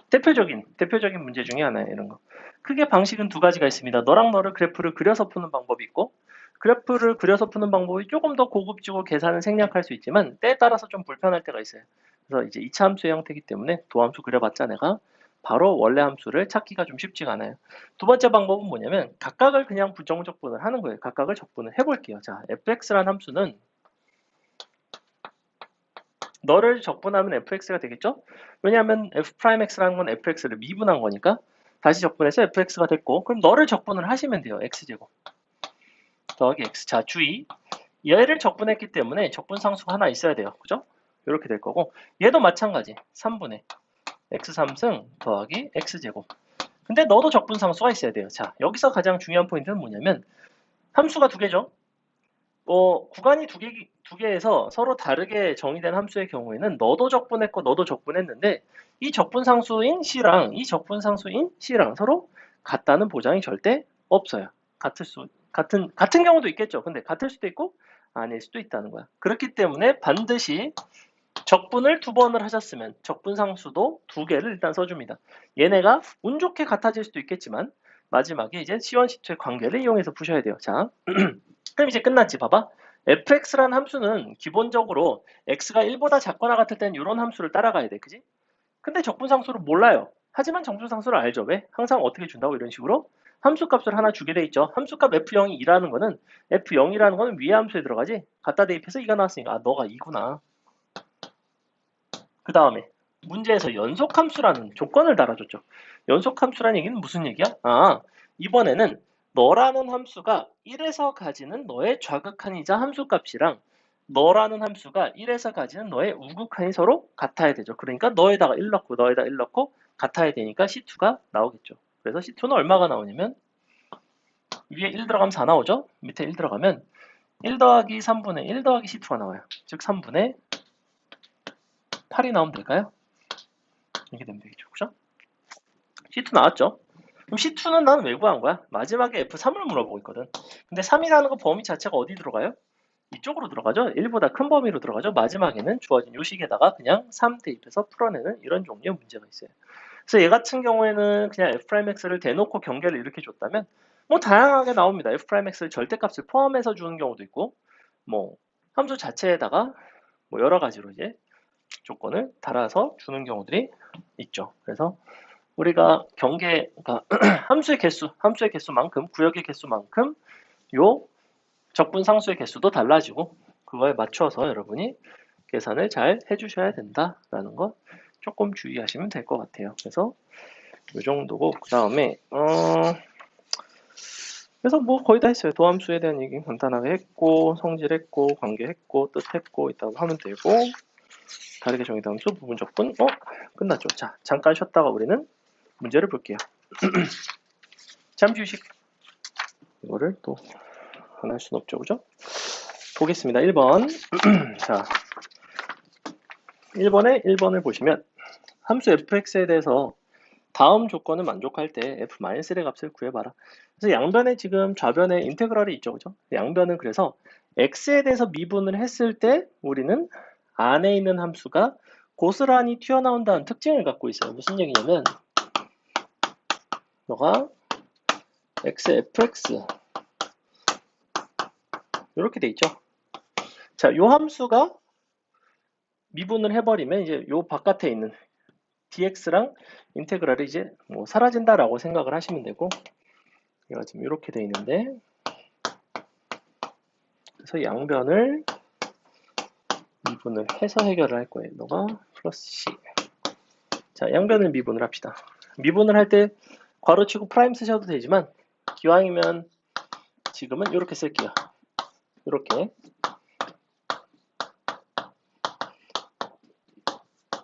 대표적인 문제 중에 하나예요. 이런 거. 크게 방식은 두 가지가 있습니다. 너랑 너를 그래프를 그려서 푸는 방법이 있고 그래프를 그려서 푸는 방법이 조금 더 고급지고 계산을 생략할 수 있지만 때에 따라서 좀 불편할 때가 있어요. 그래서 이제 2차 함수의 형태이기 때문에 도함수 그려봤자 내가 바로 원래 함수를 찾기가 좀 쉽지가 않아요. 두 번째 방법은 뭐냐면 각각을 그냥 부정적분을 하는 거예요. 각각을 적분을 해볼게요. 자, fx라는 함수는 너를 적분하면 fx가 되겠죠? 왜냐하면 f'x라는 건 fx를 미분한 거니까 다시 적분해서 fx가 됐고 그럼 너를 적분을 하시면 돼요. x제곱 더하기 x. 자, 주의. 얘를 적분했기 때문에 적분상수가 하나 있어야 돼요. 그죠? 이렇게 될 거고 얘도 마찬가지. 3분의 x3승 더하기 x제곱. 근데 너도 적분상수가 있어야 돼요. 자, 여기서 가장 중요한 포인트는 뭐냐면 함수가 두 개죠. 구간이 두 개에서 서로 다르게 정의된 함수의 경우에는 너도 적분했고 너도 적분했는데 이 적분상수인 C랑 이 적분상수인 C랑 서로 같다는 보장이 절대 없어요. 같은 경우도 있겠죠. 근데 같을 수도 있고 아닐 수도 있다는 거야. 그렇기 때문에 반드시 적분을 두 번을 하셨으면 적분상수도 두 개를 일단 써줍니다. 얘네가 운 좋게 같아질 수도 있겠지만 마지막에 이제 C1, C2의 관계를 이용해서 푸셔야 돼요. 자, 그럼 이제 끝났지. 봐봐. fx라는 함수는 기본적으로 x가 1보다 작거나 같을 때는 이런 함수를 따라가야 돼. 그지? 근데 적분상수를 몰라요. 하지만 적분상수를 알죠. 왜? 항상 어떻게 준다고 이런 식으로 함수값을 하나 주게 돼 있죠. 함수값 f0이 2라는 거는 f0이라는 거는 위의 함수에 들어가지. 갖다 대입해서 2가 나왔으니까 아 너가 2구나. 그 다음에 문제에서 연속함수라는 조건을 달아줬죠. 연속함수라는 얘기는 무슨 얘기야? 아 이번에는 너라는 함수가 1에서 가지는 너의 좌극한이자 함수값이랑 너라는 함수가 1에서 가지는 너의 우극한이 서로 같아야 되죠. 그러니까 너에다가 1 넣고 너에다가 1 넣고 같아야 되니까 C2가 나오겠죠. 그래서 C2는 얼마가 나오냐면 위에 1 들어가면 4 나오죠. 밑에 1 들어가면 1 더하기 3분의 1 더하기 C2가 나와요. 즉 3분의 8이 나오면 될까요? 이렇게 되면 되겠죠. 그죠? C2 나왔죠? 그럼 C2는 난 왜 구한 거야? 마지막에 F3을 물어보고 있거든. 근데 3이라는 거 범위 자체가 어디 들어가요? 이쪽으로 들어가죠? 1보다 큰 범위로 들어가죠? 마지막에는 주어진 요식에다가 그냥 3 대입해서 풀어내는 이런 종류의 문제가 있어요. 그래서 얘 같은 경우에는 그냥 F'X를 대놓고 경계를 이렇게 줬다면 뭐 다양하게 나옵니다. F'X를 절대값을 포함해서 주는 경우도 있고 뭐 함수 자체에다가 뭐 여러 가지로 이제 조건을 달아서 주는 경우들이 있죠. 그래서 우리가 경계, 그러니까 함수의 개수만큼, 구역의 개수만큼 요 적분 상수의 개수도 달라지고 그거에 맞춰서 여러분이 계산을 잘 해주셔야 된다라는 거 조금 주의하시면 될 것 같아요. 그래서 이 정도고 그 다음에 그래서 뭐 거의 다 했어요. 도함수에 대한 얘기 간단하게 했고 성질했고 관계했고 뜻했고 있다고 하면 되고 다르게 정의된 함수 부분 적분 끝났죠. 자 잠깐 쉬었다가 우리는 문제를 볼게요. 잠시 휴식. 이거를 또 안 할 수는 없죠. 그죠? 보겠습니다. 1번. 자, 1번을 보시면 함수 fx에 대해서 다음 조건을 만족할 때 f-1의 값을 구해봐라. 그래서 양변에 지금 좌변에 인테그랄이 있죠. 그죠? 양변은 그래서 x에 대해서 미분을 했을 때 우리는 안에 있는 함수가 고스란히 튀어나온다는 특징을 갖고 있어요. 무슨 얘기냐면 너가 x, fx 이렇게 돼 있죠. 자, 요 함수가 미분을 해버리면 이제 요 바깥에 있는 dx랑 인테그랄이 이제 뭐 사라진다라고 생각을 하시면 되고 얘가 지금 이렇게 돼 있는데 그래서 양변을 미분을 해서 해결을 할 거예요. 너가 플러스 c. 자, 양변을 미분을 합시다. 미분을 할 때 괄호치고 프라임 쓰셔도 되지만 기왕이면 지금은 이렇게 쓸게요. 이렇게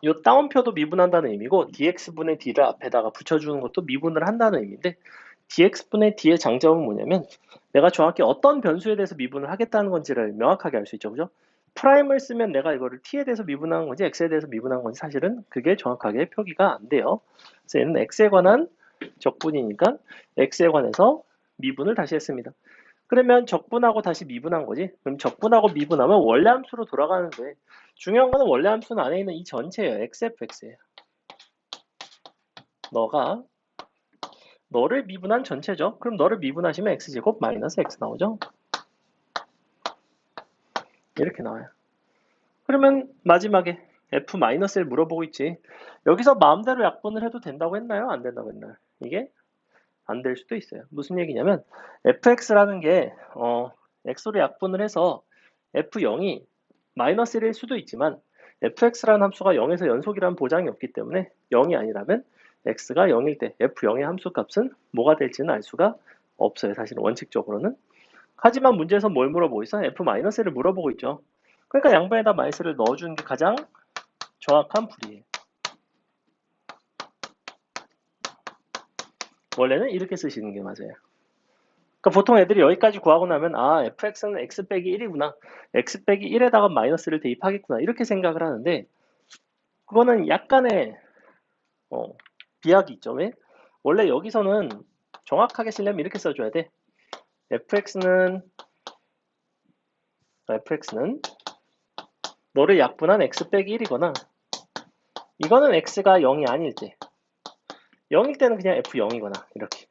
이 따옴표도 미분한다는 의미고 dx분의 d를 앞에다가 붙여주는 것도 미분을 한다는 의미인데 dx분의 d의 장점은 뭐냐면 내가 정확히 어떤 변수에 대해서 미분을 하겠다는 건지를 명확하게 알 수 있죠. 그죠? 프라임을 쓰면 내가 이거를 t에 대해서 미분하는 건지 x에 대해서 미분하는 건지 사실은 그게 정확하게 표기가 안 돼요. 그래서 얘는 x에 관한 적분이니까 x에 관해서 미분을 다시 했습니다. 그러면 적분하고 다시 미분한 거지. 그럼 적분하고 미분하면 원래 함수로 돌아가는데 중요한 거는 원래 함수는 안에 있는 이 전체예요. xfx예요. 너를 미분한 전체죠. 그럼 너를 미분하시면 x제곱 마이너스 x 나오죠. 이렇게 나와요. 그러면 마지막에 f-를 물어보고 있지. 여기서 마음대로 약분을 해도 된다고 했나요? 안 된다고 했나요? 이게 안 될 수도 있어요. 무슨 얘기냐면 fx라는 게 x로 약분을 해서 f0이 마이너스 1일 수도 있지만 fx라는 함수가 0에서 연속이라는 보장이 없기 때문에 0이 아니라면 x가 0일 때 f0의 함수값은 뭐가 될지는 알 수가 없어요. 사실은 원칙적으로는. 하지만 문제에서 뭘 물어보고 있어? f-를 물어보고 있죠. 그러니까 양변에다 마이너스를 넣어주는 게 가장 정확한 풀이에요. 원래는 이렇게 쓰시는 게 맞아요. 그러니까 보통 애들이 여기까지 구하고 나면 fx는 x 빼기 1이구나. x 빼기 1에다가 마이너스를 대입하겠구나. 이렇게 생각을 하는데 그거는 약간의 비약이 있죠. 왜? 원래 여기서는 정확하게 쓰려면 이렇게 써줘야 돼. fx는 너를 약분한 x 빼기 1이거나 이거는 x가 0이 아닐 때 0일 때는 그냥 f0이거나 이렇게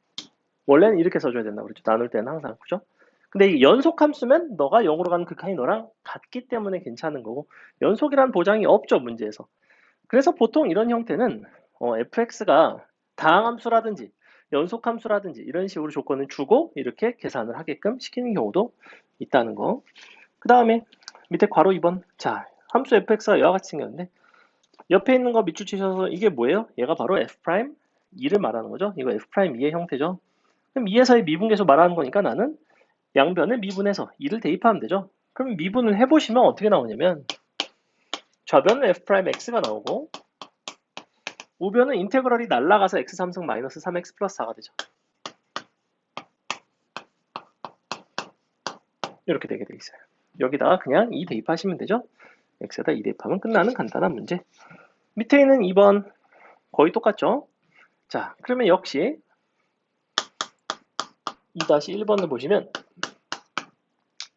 원래는 이렇게 써줘야 된다 그랬죠. 나눌 때는 항상 그죠? 근데 이 연속함수면 너가 0으로 가는 극한이 너랑 같기 때문에 괜찮은 거고 연속이란 보장이 없죠. 문제에서. 그래서 보통 이런 형태는 fx가 다항함수라든지 연속함수라든지 이런 식으로 조건을 주고 이렇게 계산을 하게끔 시키는 경우도 있다는 거. 그 다음에 밑에 괄호 2번. 자, 함수 fx가 이와 같이 생겼는데 옆에 있는 거 밑줄 치셔서 이게 뭐예요? 얘가 바로 f'2를 말하는 거죠. 이거 f'2의 형태죠. 그럼 2에서의 미분계수 말하는 거니까 나는 양변을 미분해서 2를 대입하면 되죠. 그럼 미분을 해보시면 어떻게 나오냐면 좌변은 f'x가 나오고 우변은 인테그럴이 날라가서 x3승 마이너스 3x 플러스 4가 되죠. 이렇게 되게 돼 있어요. 여기다가 그냥 2 대입하시면 되죠. x에다 2 대입하면 끝나는 간단한 문제. 밑에 있는 2번 거의 똑같죠. 자, 그러면 역시 2-1번을 보시면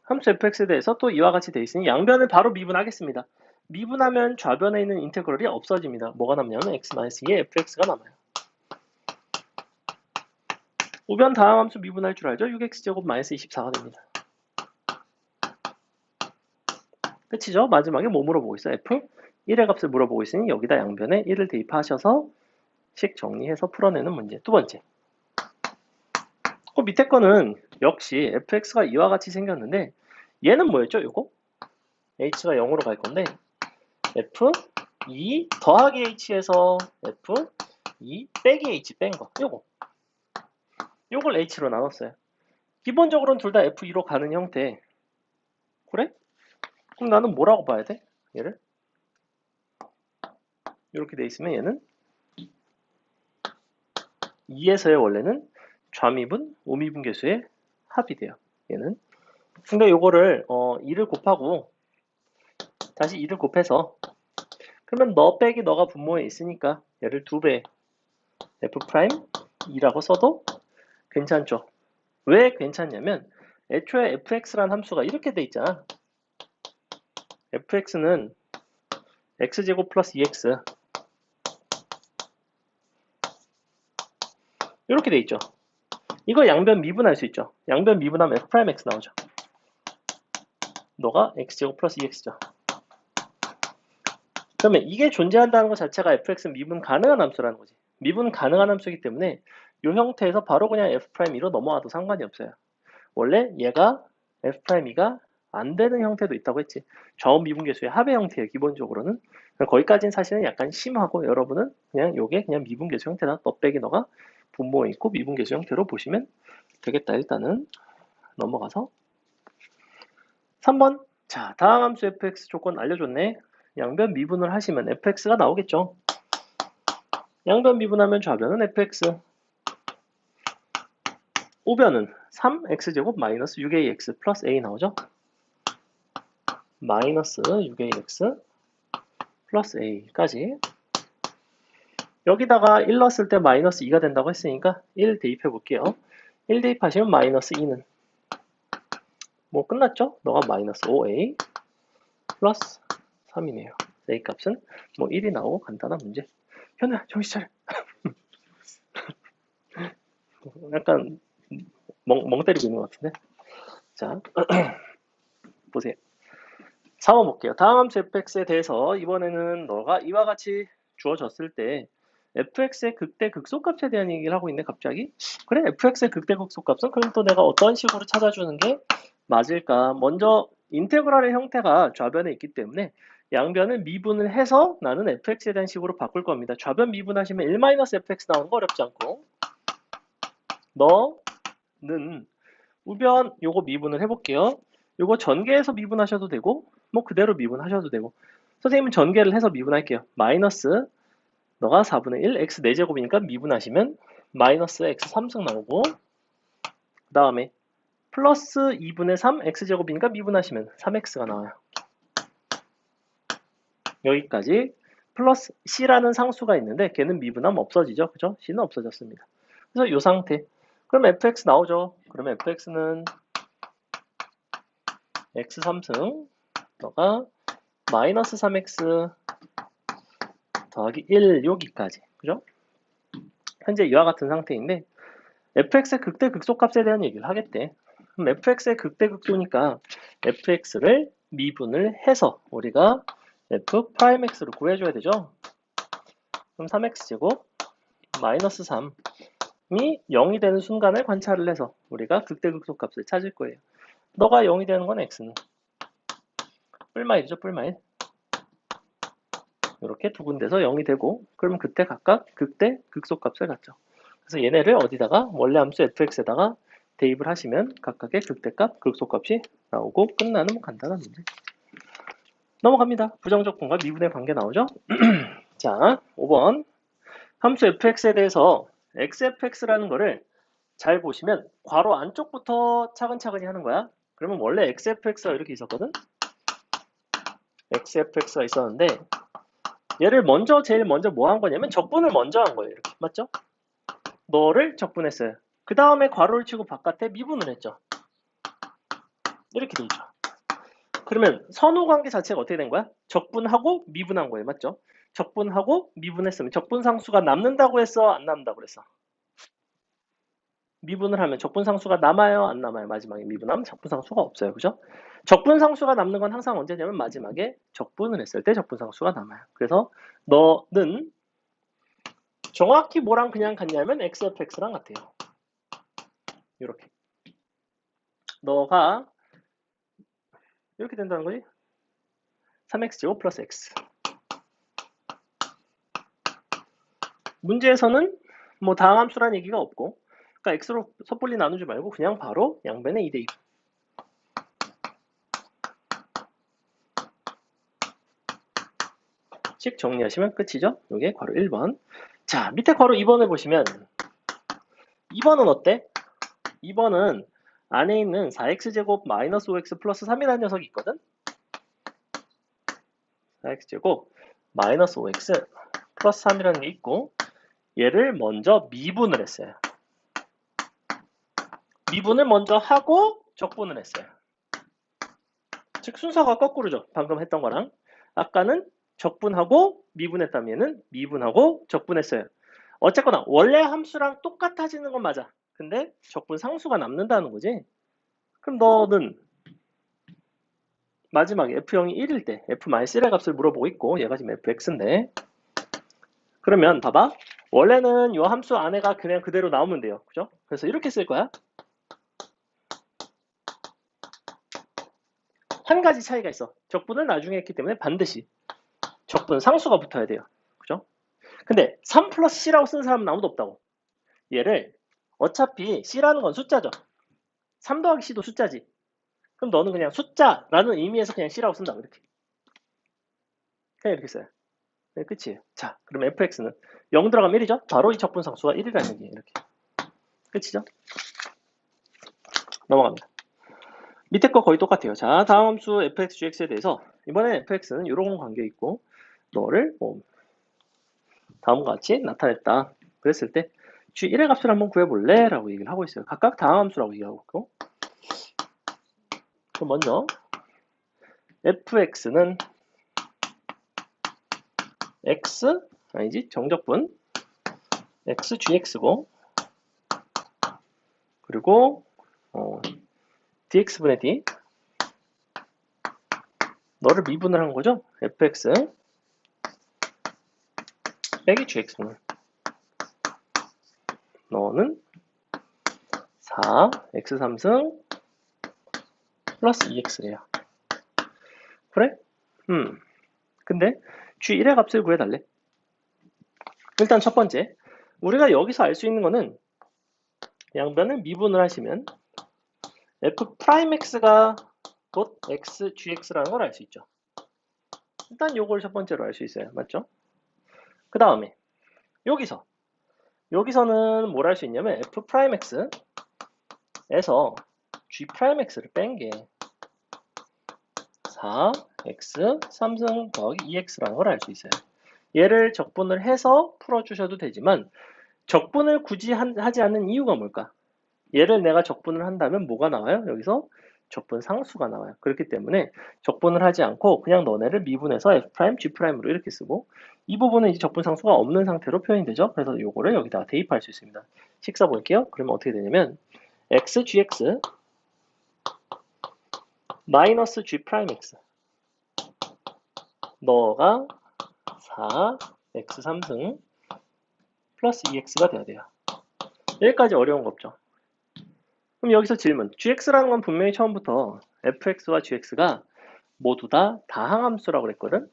함수 fx에 대해서 또 이와 같이 돼 있으니 양변을 바로 미분하겠습니다. 미분하면 좌변에 있는 인테그럴이 없어집니다. 뭐가 남냐면 x-2의 fx가 남아요. 우변 다음 함수 미분할 줄 알죠? 6x제곱 마이너스 24가 됩니다. 끝이죠? 마지막에 뭐 물어보고 있어요? f 1의 값을 물어보고 있으니 여기다 양변에 1을 대입하셔서 식 정리해서 풀어내는 문제. 두 번째. 그 밑에 거는 역시 fx가 이와 같이 생겼는데 얘는 뭐였죠? 요거? h가 0으로 갈 건데 f2 더하기 h에서 f2 빼기 h 뺀 거. 요걸 h로 나눴어요. 기본적으로는 둘 다 f2로 가는 형태. 그래? 그럼 나는 뭐라고 봐야 돼? 얘를? 이렇게 돼 있으면 얘는 2에서의 원래는 좌미분, 우미분 계수의 합이 돼요. 얘는. 근데 요거를 2를 곱하고 다시 2를 곱해서 그러면 너 빼기 너가 분모에 있으니까 얘를 2배 f'2라고 써도 괜찮죠. 왜 괜찮냐면 애초에 fx란 함수가 이렇게 돼 있잖아. fx는 x제곱 플러스 2x 이렇게 돼 있죠. 이거 양변 미분할 수 있죠. 양변 미분하면 f'x 나오죠. 너가 x제곱 플러스 2x죠. 그러면 이게 존재한다는 것 자체가 fx 미분 가능한 함수라는 거지. 미분 가능한 함수이기 때문에 이 형태에서 바로 그냥 f'2로 넘어와도 상관이 없어요. 원래 얘가 f'2가 안 되는 형태도 있다고 했지. 좌우 미분계수의 합의 형태예요. 기본적으로는. 거기까지는 사실은 약간 심하고 여러분은 그냥 요게 그냥 미분계수 형태다. 너 빼기 너가 분모에 있고 미분계수 형태로 보시면 되겠다. 일단은 넘어가서 3번. 자, 다음 함수 fx 조건 알려줬네. 양변 미분을 하시면 fx가 나오겠죠. 양변 미분하면 좌변은 fx, 우변은 3x제곱 마이너스 6ax 플러스 a 나오죠. 마이너스 6ax 플러스 a까지. 여기다가 1 넣었을 때 마이너스 2가 된다고 했으니까 1 대입해 볼게요. 1 대입하시면 마이너스 2는 뭐 끝났죠? 너가 마이너스 5a 플러스 3이네요. a 값은 뭐 1이 나오고 간단한 문제. 현우야 정신 차려. 약간 멍 때리고 있는 것 같은데. 자 보세요. 4번 볼게요. 다음 함수 fx에 대해서 이번에는 너가 이와 같이 주어졌을 때 fx의 극대 극소값에 대한 얘기를 하고 있네 갑자기. 그래 fx의 극대 극소값은 그럼 또 내가 어떤 식으로 찾아주는 게 맞을까. 먼저 인테그랄의 형태가 좌변에 있기 때문에 양변을 미분을 해서 나는 fx에 대한 식으로 바꿀 겁니다. 좌변 미분하시면 1-fx 나오는 거 어렵지 않고 너는 우변 요거 미분을 해볼게요. 요거 전개해서 미분하셔도 되고 뭐 그대로 미분하셔도 되고 선생님은 전개를 해서 미분할게요. 마이너스 너가 4분의 1 x 4제곱이니까 미분하시면 마이너스 x 3승 나오고 그 다음에 플러스 2분의 3 x제곱이니까 미분하시면 3x가 나와요. 여기까지 플러스 c라는 상수가 있는데 걔는 미분하면 없어지죠. 그죠? c는 없어졌습니다. 그래서 이 상태. 그럼 fx 나오죠. 그러면 fx는 x 3승 너가 마이너스 3x 더하기 1 여기까지. 그죠? 현재 이와 같은 상태인데 fx의 극대 극소값에 대한 얘기를 하겠대. 그럼 fx의 극대 극소니까 fx를 미분을 해서 우리가 f'x로 구해줘야 되죠. 그럼 3x제곱 마이너스 3 0이 되는 순간을 관찰을 해서 우리가 극대극소값을 찾을 거예요. 너가 0이 되는 건 x는 뿔마일이죠, 뿔마일. 이렇게 두 군데서 0이 되고, 그러면 그때 각각 극대 극소값을 갖죠. 그래서 얘네를 어디다가 원래 함수 fx에다가 대입을 하시면 각각의 극대값, 극소값이 나오고 끝나는 간단한 문제. 넘어갑니다. 부정적분과 미분의 관계 나오죠? 자, 5번. 함수 fx에 대해서 xfx라는 거를 잘 보시면 괄호 안쪽부터 차근차근히 하는 거야. 그러면 원래 xfx가 이렇게 있었거든? xfx가 있었는데 얘를 제일 먼저 뭐 한 거냐면 적분을 먼저 한 거예요. 이렇게. 맞죠? 너를 적분했어요. 그 다음에 괄호를 치고 바깥에 미분을 했죠. 이렇게 돼 있죠. 그러면 선호 관계 자체가 어떻게 된 거야? 적분하고 미분한 거예요. 맞죠? 적분하고 미분했으면 적분상수가 남는다고 했어? 안 남는다고 그랬어? 미분을 하면 적분상수가 남아요? 안 남아요? 마지막에 미분하면 적분상수가 없어요. 그죠? 적분상수가 남는 건 항상 언제냐면 마지막에 적분을 했을 때 적분상수가 남아요. 그래서 너는 정확히 뭐랑 그냥 같냐면 xfx랑 같아요. 이렇게. 너가 이렇게 된다는 거지? 3x제곱 플러스 x. 문제에서는 뭐 다항함수란 얘기가 없고, 그러니까 x로 섣불리 나누지 말고 그냥 바로 양변에 2대2. 씩 정리하시면 끝이죠. 이게 괄호 1번. 자, 밑에 괄호 2번을 보시면 2번은 어때? 2번은 안에 있는 4x제곱 마이너스 5x 플러스 3이라는 녀석이 있거든? 4x제곱 마이너스 5x 플러스 3이라는 게 있고 얘를 먼저 미분을 했어요. 미분을 먼저 하고 적분을 했어요. 즉 순서가 거꾸로죠. 방금 했던 거랑. 아까는 적분하고 미분했다면 얘는 미분하고 적분했어요. 어쨌거나 원래 함수랑 똑같아지는 건 맞아. 근데 적분 상수가 남는다는 거지. 그럼 너는 마지막에 f0이 1일 때 f-1의 값을 물어보고 있고 얘가 지금 fx인데 그러면 봐봐. 원래는 이 함수 안에가 그냥 그대로 나오면 돼요. 그죠? 그래서 이렇게 쓸 거야. 한 가지 차이가 있어. 적분을 나중에 했기 때문에 반드시 적분 상수가 붙어야 돼요. 그죠? 근데 3 플러스 c라고 쓴 사람은 아무도 없다고. 얘를 어차피 c라는 건 숫자죠. 3 더하기 c도 숫자지. 그럼 너는 그냥 숫자라는 의미에서 그냥 c라고 쓴다고 이렇게. 그냥 이렇게 써요. 네, 끝이에요. 자, 그럼 fx는 0 들어가면 1이죠? 바로 이 적분 상수가 1이라는 얘기예요. 이렇게. 끝이죠? 넘어갑니다. 밑에 거 거의 똑같아요. 자, 다음 함수 fx, gx에 대해서 이번엔 fx는 이런 관계 있고 너를 다음과 같이 나타냈다. 그랬을 때 g1의 값을 한번 구해볼래? 라고 얘기를 하고 있어요. 각각 다음 함수라고 얘기하고 있고 그럼 먼저 fx는 x 아니지 정적분 x gx고 그리고 dx분의 d 너를 미분을 한 거죠? fx 빼기 gx분 너는 4 x 3승 플러스 2x래요. 그래? 근데 g1의 값을 구해달래. 일단 첫 번째 우리가 여기서 알 수 있는 거는 양변을 미분을 하시면 f'x가 곧 x, gx라는 걸 알 수 있죠. 일단 요걸 첫 번째로 알 수 있어요. 맞죠? 그 다음에 여기서는 뭘 할 수 있냐면 f'x에서 g'x를 뺀 게 4x 3승 더하기 2x라는 걸 알 수 있어요. 얘를 적분을 해서 풀어주셔도 되지만 적분을 굳이 하지 않는 이유가 뭘까? 얘를 내가 적분을 한다면 뭐가 나와요? 여기서 적분 상수가 나와요. 그렇기 때문에 적분을 하지 않고 그냥 너네를 미분해서 f', g'으로 이렇게 쓰고 이 부분은 이제 적분 상수가 없는 상태로 표현이 되죠. 그래서 요거를 여기다가 대입할 수 있습니다. 식 써볼게요. 그러면 어떻게 되냐면 x, gx 마이너스 g'x 너가 4, x 3승 플러스 2x가 돼야 돼요. 여기까지 어려운 거 없죠. 그럼 여기서 질문. gx라는 건 분명히 처음부터 fx와 gx가 모두 다 다항함수라고 그랬거든.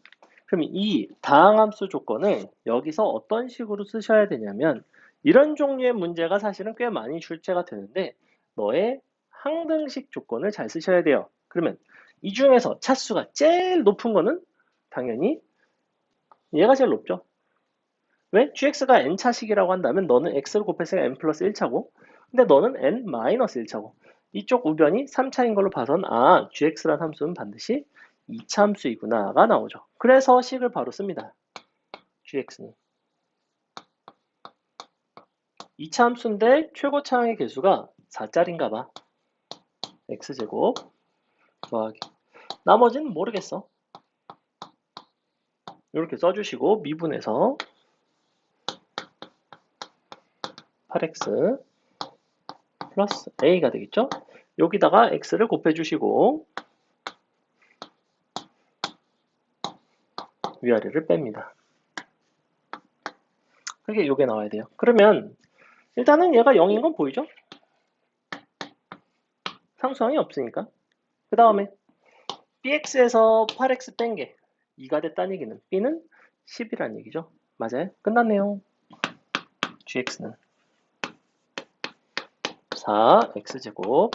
그럼 이 다항함수 조건을 여기서 어떤 식으로 쓰셔야 되냐면 이런 종류의 문제가 사실은 꽤 많이 출제가 되는데 너의 항등식 조건을 잘 쓰셔야 돼요. 그러면 이 중에서 차수가 제일 높은 거는 당연히 얘가 제일 높죠. 왜? gx가 n차식이라고 한다면 너는 x를 곱했으니까 n 플러스 1차고 근데 너는 n 마이너스 1차고 이쪽 우변이 3차인 걸로 봐선 아 gx라는 함수는 반드시 2차 함수이구나가 나오죠. 그래서 식을 바로 씁니다. gx는 2차 함수인데 최고차항의 개수가 4짜리인가 봐. x제곱 더하기 나머지는 모르겠어. 이렇게 써주시고 미분해서 8x 플러스 a가 되겠죠? 여기다가 x를 곱해주시고 위아래를 뺍니다. 그게 이게 나와야 돼요. 그러면 일단은 얘가 0인 건 보이죠? 상수항이 없으니까. 그 다음에 bx에서 8x 뺀 게 2가 됐다는 얘기는 b는 10이라는 얘기죠. 맞아요? 끝났네요. gx는 4x제곱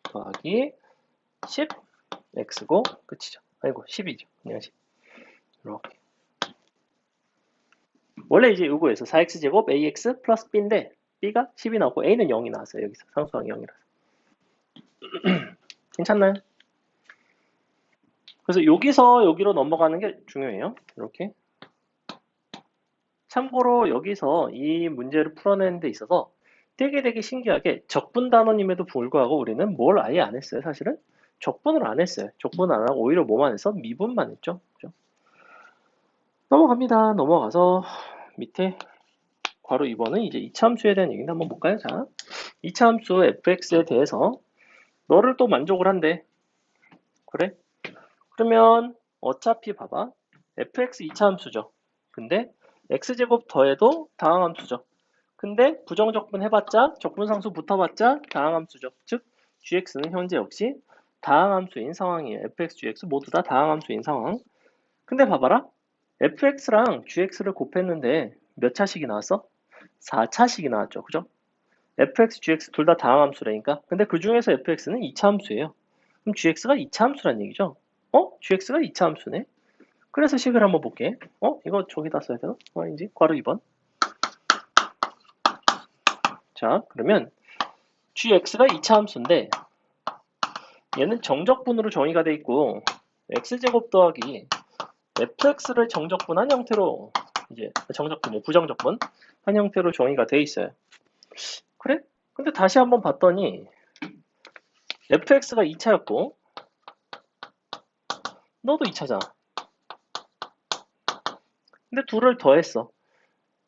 더하기 10x고 끝이죠. 아이고 10이죠. 그냥 10. 이렇게. 원래 이제 요거에서 4x제곱 ax 플러스 b인데 b가 10이 나오고 a는 0이 나왔어요. 여기서 상수항이 0이라서. 괜찮나요? 그래서 여기서 여기로 넘어가는 게 중요해요. 이렇게. 참고로 여기서 이 문제를 풀어내는 데 있어서 되게 신기하게 적분 단원임에도 불구하고 우리는 뭘 아예 안 했어요. 사실은 적분을 안 했어요. 적분 안 하고 오히려 뭐만 했어? 미분만 했죠. 그죠? 넘어갑니다. 넘어가서 밑에 괄호 2번은 이제 이차함수에 대한 얘기는 한번 볼까요? 자, 이차함수 fx에 대해서 너를 또 만족을 한대. 그래? 그러면 어차피 봐봐. fx 이차함수죠. 근데 x제곱 더해도 다항함수죠. 근데 부정적분 해봤자 적분상수 붙어봤자 다항함수죠. 즉 gx는 현재 역시 다항함수인 상황이에요. fx, gx 모두 다 다항함수인 상황. 근데 봐봐라. fx랑 gx를 곱했는데 몇 차식이 나왔어? 4차식이 나왔죠. 그죠? fx, gx 둘 다 다항함수라니까. 근데 그 중에서 fx는 2차 함수예요. 그럼 gx가 2차 함수란 얘기죠. gx가 2차 함수네. 그래서 식을 한번 볼게. 이거 저기다 써야 되나? 아닌지. 괄호 2번. 자, 그러면 gx가 2차 함수인데 얘는 정적분으로 정의가 돼 있고 x제곱 더하기 fx를 정적분한 형태로 이제 정적분이요. 부정적분 한 형태로 정의가 돼 있어요. 그래? 근데 다시 한번 봤더니 fx가 2차였고 너도 2차잖아. 근데 둘을 더했어.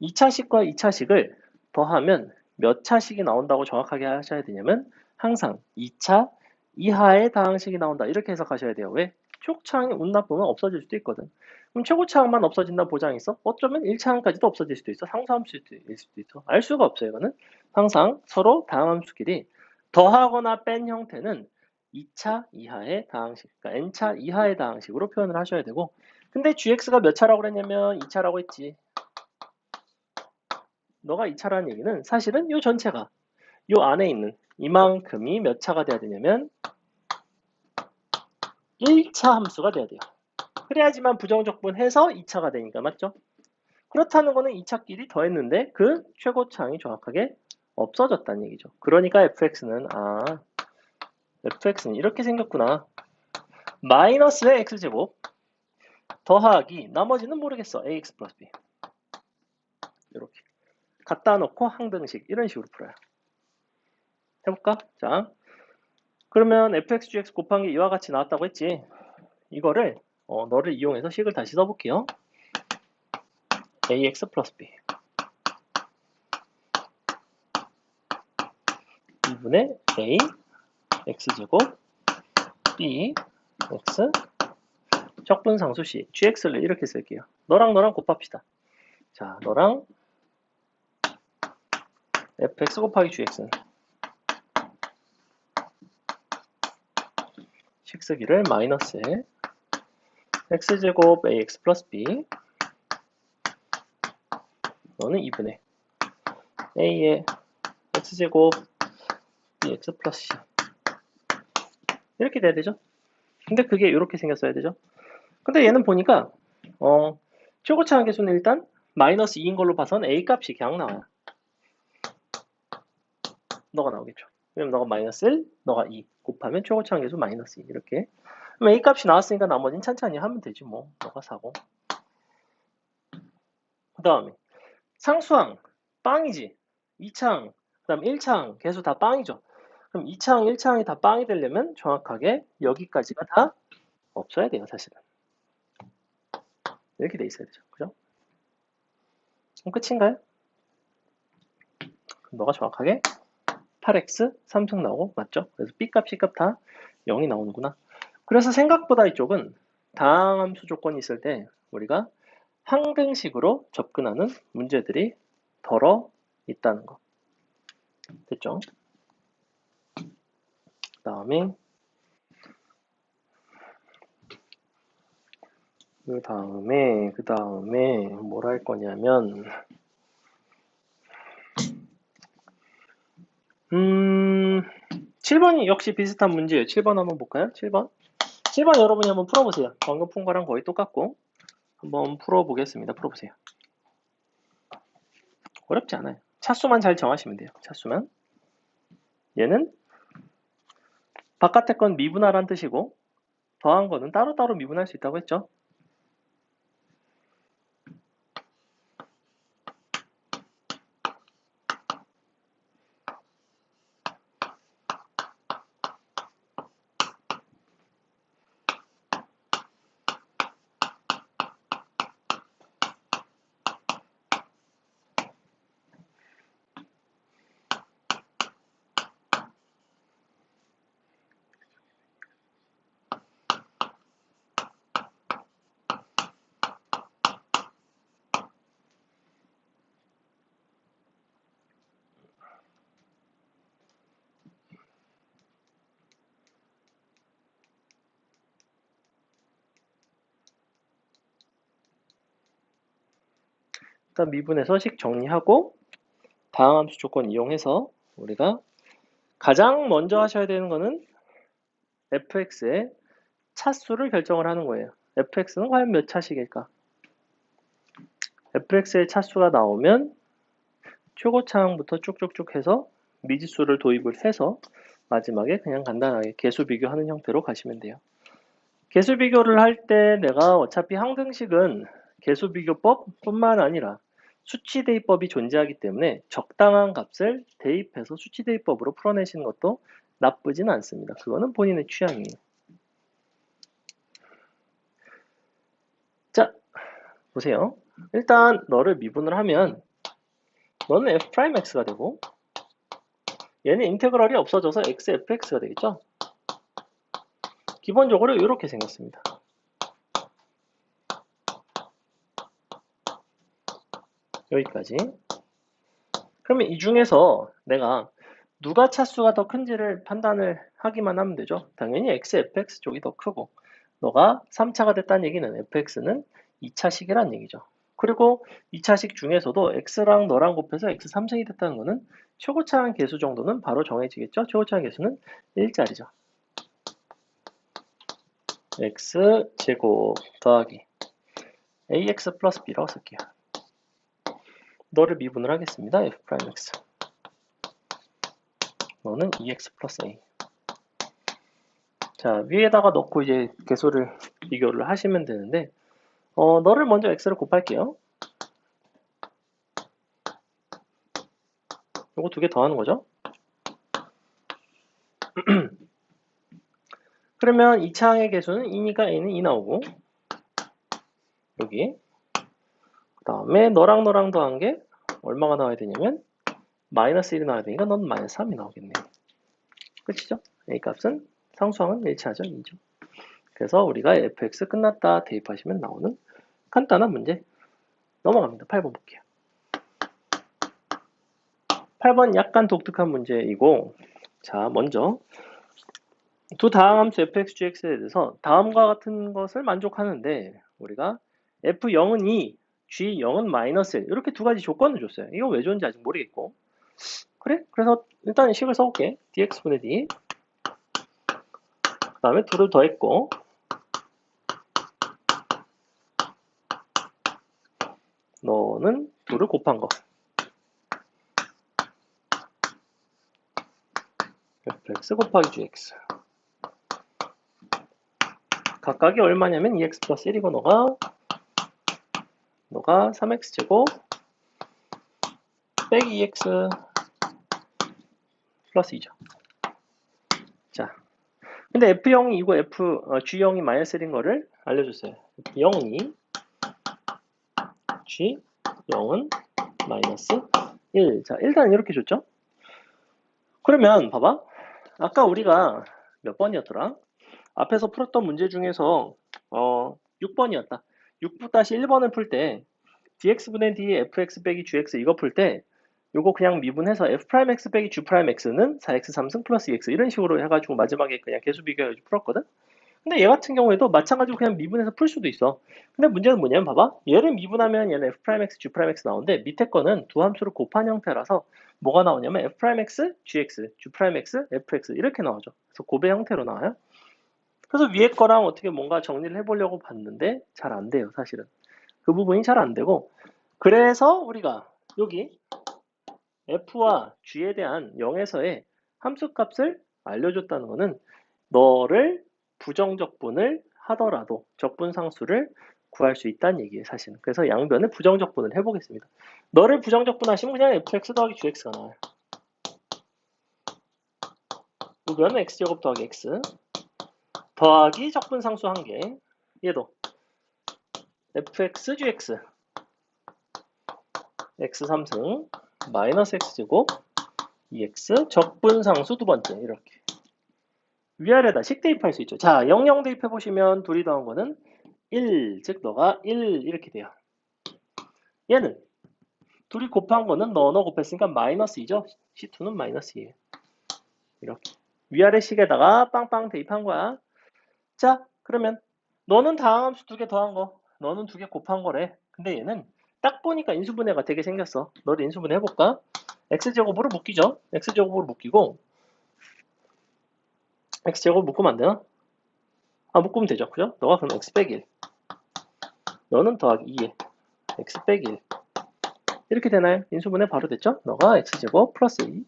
2차식과 2차식을 더하면 몇 차식이 나온다고 정확하게 하셔야 되냐면 항상 2차 이하의 다항식이 나온다. 이렇게 해석하셔야 돼요. 왜? 최고차항이 운 나쁘면 없어질 수도 있거든. 그럼 최고차항만 없어진다 보장 있어? 어쩌면 1차항까지도 없어질 수도 있어. 상수함수일 수도 있어. 알 수가 없어요. 이거는 항상 서로 다항함수끼리 더하거나 뺀 형태는 2차 이하의 다항식, 그러니까 n차 이하의 다항식으로 표현을 하셔야 되고 근데 gx가 몇 차라고 그랬냐면 2차라고 했지. 너가 2차라는 얘기는 사실은 이 전체가 이 안에 있는 이만큼이 몇 차가 돼야 되냐면 1차 함수가 돼야 돼요. 그래야지만 부정적분해서 2차가 되니까 맞죠? 그렇다는 거는 2차끼리 더했는데 그 최고차항이 정확하게 없어졌다는 얘기죠. 그러니까 fx는 fx는 이렇게 생겼구나. 마이너스의 x제곱 더하기 나머지는 모르겠어. ax 플러스 b 이렇게 갖다 놓고 항등식 이런 식으로 풀어요. 해볼까? 자, 그러면 fx, gx 곱한 게 이와 같이 나왔다고 했지. 이거를 너를 이용해서 식을 다시 써볼게요. ax 플러스 b 2분의 a x제곱 b x 적분상수 c gx를 이렇게 쓸게요. 너랑 너랑 곱합시다. 자, 너랑 fx 곱하기 gx는 식스기를 마이너스에 x제곱 ax 플러스 b 너는 2분의 a의 x제곱 bx 플러스 c 이렇게 돼야 되죠. 근데 그게 이렇게 생겼어야 되죠. 근데 얘는 보니까 최고차항 계수는 일단 마이너스 2인 걸로 봐선 a 값이 그냥 나와요. 너가 나오겠죠. 왜냐면 너가 마이너스 1, 너가 2 곱하면 최고차항 계수 마이너스 2 이렇게. 그럼 a 값이 나왔으니까 나머지는 찬찬히 하면 되지 뭐. 너가 사고. 그 다음에 상수항 빵이지. 2차항, 그 다음 1차항 계수 다 빵이죠. 그럼 2차항, 1차항이 다 빵이 되려면 정확하게 여기까지가 다 없어야 돼요, 사실은. 이렇게 돼 있어야 되죠. 그죠? 그럼 끝인가요? 그럼 너가 정확하게 8x 3승 나오고 맞죠? 그래서 b값, c값 다 0이 나오는구나. 그래서 생각보다 이쪽은 다항함수 조건이 있을 때 우리가 항등식으로 접근하는 문제들이 덜어 있다는 거. 됐죠? 그 다음에 뭘 할 거냐면 7번이 역시 비슷한 문제예요. 7번 한번 볼까요? 7번 여러분이 한번 풀어보세요. 방금 푼 거랑 거의 똑같고 한번 풀어보겠습니다. 풀어보세요. 어렵지 않아요. 차수만 잘 정하시면 돼요. 차수만. 얘는 바깥의 건 미분하라는 뜻이고 더한 거는 따로따로 미분할 수 있다고 했죠. 일단 미분해서 식 정리하고 다항함수 조건 이용해서 우리가 가장 먼저 하셔야 되는 거는 fx의 차수를 결정을 하는 거예요. fx는 과연 몇 차식일까? fx의 차수가 나오면 최고차항부터 쭉쭉쭉 해서 미지수를 도입을 해서 마지막에 그냥 간단하게 개수 비교하는 형태로 가시면 돼요. 개수 비교를 할 때 내가 어차피 항등식은 개수 비교법 뿐만 아니라 수치 대입법이 존재하기 때문에 적당한 값을 대입해서 수치 대입법으로 풀어내시는 것도 나쁘진 않습니다. 그거는 본인의 취향이에요. 자, 보세요. 일단 너를 미분을 하면 너는 f'x가 되고 얘는 인테그럴이 없어져서 x fx가 되겠죠? 기본적으로 이렇게 생겼습니다. 여기까지. 그러면 이 중에서 내가 누가 차수가 더 큰지를 판단을 하기만 하면 되죠. 당연히 x fx 쪽이 더 크고 너가 3차가 됐다는 얘기는 fx는 2차식이란 얘기죠. 그리고 2차식 중에서도 x랑 너랑 곱해서 x 3승이 됐다는 거는 최고차항 계수 정도는 바로 정해지겠죠. 최고차항 계수는 1짜리죠. x 제곱 더하기 ax 플러스 b라고 쓸게요. 너를 미분을 하겠습니다. f'x 너는 2x 플러스 a. 자, 위에다가 넣고 이제 개수를 비교를 하시면 되는데 너를 먼저 x를 곱할게요. 요거 두 개 더하는 거죠. 그러면 2차항의 개수는 2니까 a는 2 나오고 여기 그 다음에 너랑 더한 게 얼마가 나와야 되냐면 마이너스 1이 나와야 되니까 넌 마이너스 3이 나오겠네. 끝이죠? a 값은 상수항은 일치하죠. 2죠. 그래서 우리가 fx 끝났다 대입하시면 나오는 간단한 문제 넘어갑니다. 8번 볼게요. 8번 약간 독특한 문제이고, 자, 먼저 두 다항함수 fx, gx에 대해서 다음과 같은 것을 만족하는데 우리가 f0은 2, g0은 마이너스 1 이렇게 두 가지 조건을 줬어요. 이거 왜 줬는지 아직 모르겠고, 그래? 그래서 일단 식을 써볼게. dx분의 d 그 다음에 2를 더했고 너는 2를 곱한 거 fx 곱하기 gx 각각이 얼마냐면 2x 플러스 1이고 너가 3x제곱 빼기 2x 플러스 2죠. 자, 근데 f0이 이고 g0이 마이너스 1인 거를 알려줬어요. f0이 g0은 마이너스 1. 자, 일단 이렇게 줬죠? 그러면 봐봐. 아까 우리가 몇 번이었더라? 앞에서 풀었던 문제 중에서 6번이었다. 6-1번을 풀 때 dx분의 d fx 빼기 gx 이거 풀 때 요거 그냥 미분해서 f'x 빼기 g'x는 4x 3승 플러스 2x 이런 식으로 해가지고 마지막에 그냥 계수 비교해가지고 풀었거든? 근데 얘 같은 경우에도 마찬가지로 그냥 미분해서 풀 수도 있어. 근데 문제는 뭐냐면 봐봐. 얘를 미분하면 얘는 f'x, g'x 나오는데 밑에 거는 두 함수를 곱한 형태라서 뭐가 나오냐면 f'x, gx, g'x, fx 이렇게 나오죠. 그래서 곱의 형태로 나와요. 그래서 위에 거랑 어떻게 뭔가 정리를 해보려고 봤는데 잘 안 돼요, 사실은. 그 부분이 잘 안 되고, 그래서 우리가 여기 f와 g에 대한 0에서의 함수값을 알려줬다는 거는 너를 부정적분을 하더라도 적분상수를 구할 수 있다는 얘기예요, 사실은. 그래서 양변을 부정적분을 해보겠습니다. 너를 부정적분하시면 그냥 fx 더하기 gx가 나와요. 그러면 x제곱 더하기 x 더하기 적분상수 1개, 얘도 fx gx x 3승 마이너스 x제곱 2x 적분상수 두 번째 이렇게 위아래다 식 대입할 수 있죠. 자, 00 대입해보시면 둘이 더한 거는 1, 즉 너가 1 이렇게 돼요. 얘는 둘이 곱한 거는 너 곱했으니까 마이너스 2죠. C2는 마이너스 2예요. 이렇게 위아래 식에다가 빵빵 대입한 거야. 자, 그러면 너는 다항함수 2개 더한 거, 너는 2개 곱한 거래. 근데 얘는 딱 보니까 인수분해가 되게 생겼어. 너를 인수분해 해볼까? x제곱으로 묶이죠. x제곱으로 묶이고 x제곱 묶으면 안 되나? 묶으면 되죠. 그죠? 너가 그럼 x 빼기 1 너는 더하기 2에 x 빼기 1 이렇게 되나요? 인수분해 바로 됐죠? 너가 x제곱 플러스 2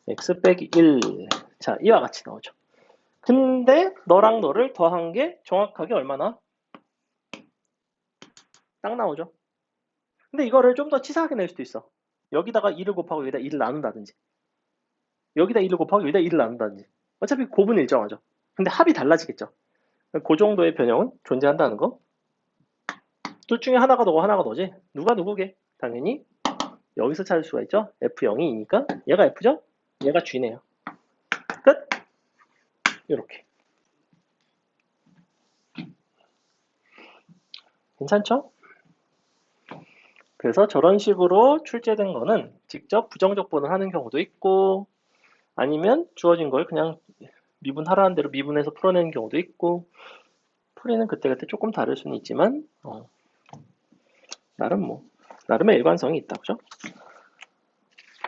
x 빼기 1 자, 이와 같이 나오죠. 근데 너랑 너를 더한 게 정확하게 얼마나? 딱 나오죠. 근데 이거를 좀 더 치사하게 낼 수도 있어. 여기다가 2를 곱하고 여기다 2를 나눈다든지 여기다 2를 곱하고 여기다 2를 나눈다든지 어차피 곱은 일정하죠. 근데 합이 달라지겠죠. 그 정도의 변형은 존재한다는 거. 둘 중에 하나가 너고 하나가 너지. 누가 누구게? 당연히 여기서 찾을 수가 있죠. F0이니까 얘가 F죠? 얘가 G네요. 끝! 이렇게. 괜찮죠? 그래서 저런 식으로 출제된 거는 직접 부정적분을 하는 경우도 있고 아니면 주어진 걸 그냥 미분하라는 대로 미분해서 풀어내는 경우도 있고 풀이는 그때그때 조금 다를 수는 있지만 나름의 일관성이 있다. 그죠?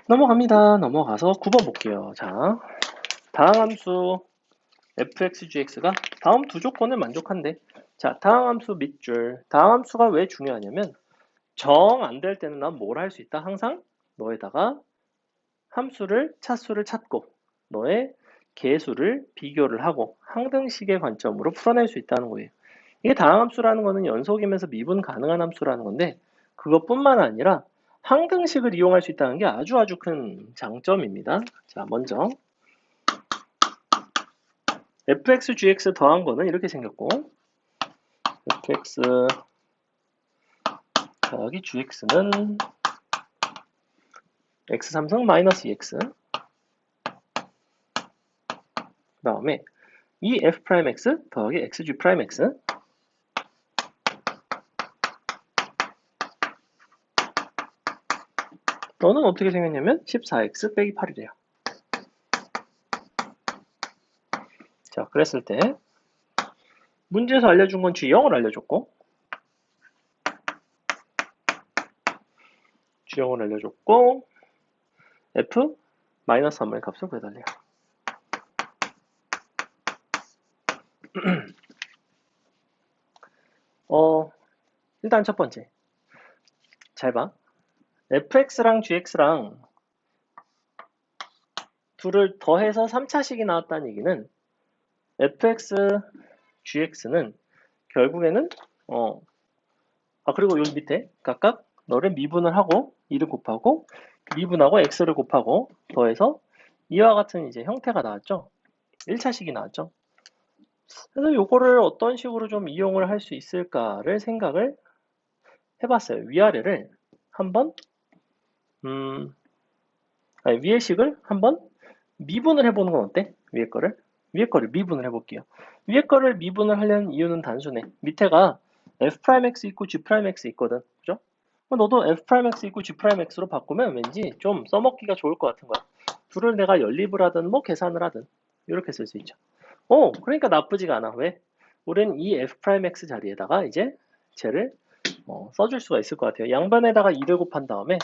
넘어갑니다. 넘어가서 9번 볼게요. 자, 다항함수 fx,gx가 다음 두 조건을 만족한대. 자, 다항함수 밑줄. 다항함수가 왜 중요하냐면 정 안 될 때는 난 뭘 할 수 있다? 항상 너에다가 함수를 차수를 찾고 너의 개수를 비교를 하고 항등식의 관점으로 풀어낼 수 있다는 거예요. 이게 다항함수라는 거는 연속이면서 미분 가능한 함수라는 건데 그것뿐만 아니라 항등식을 이용할 수 있다는 게 아주 큰 장점입니다. 자, 먼저 fx, gx 더한 거는 이렇게 생겼고 fx 더하기 gx는 x 3승 마이너스 2x 그 다음에 이 f'x 더하기 xg'x 너는 어떻게 생겼냐면 14x 빼기 8이래요. 자, 그랬을 때 문제에서 알려준 건 G0을 알려줬고 G0을 알려줬고 F 마이너스 3의 값을 구해달래요. 일단 첫 번째 잘 봐. fx랑 gx랑 둘을 더해서 3차식이 나왔다는 얘기는 fx, gx는 결국에는 그리고 여기 밑에 각각 너를 미분을 하고 2를 곱하고 미분하고 x를 곱하고 더해서 이와 같은 이제 형태가 나왔죠. 1차식이 나왔죠. 그래서 요거를 어떤 식으로 좀 이용을 할 수 있을까를 생각을 해봤어요. 위아래를 한번 위의 식을 한번 미분을 해보는 건 어때? 위에 거를 미분을 해볼게요. 위에 거를 미분을 하려는 이유는 단순해. 밑에가 f'x 있고 g'x 있거든. 그죠? 너도 f'x 있고 g'x로 바꾸면 왠지 좀 써먹기가 좋을 것 같은 거야. 둘을 내가 연립을 하든 뭐 계산을 하든 이렇게 쓸 수 있죠. 그러니까 나쁘지가 않아. 왜? 우리는 이 f'x 자리에다가 이제 쟤를 써줄 수가 있을 것 같아요. 양변에다가 2를 곱한 다음에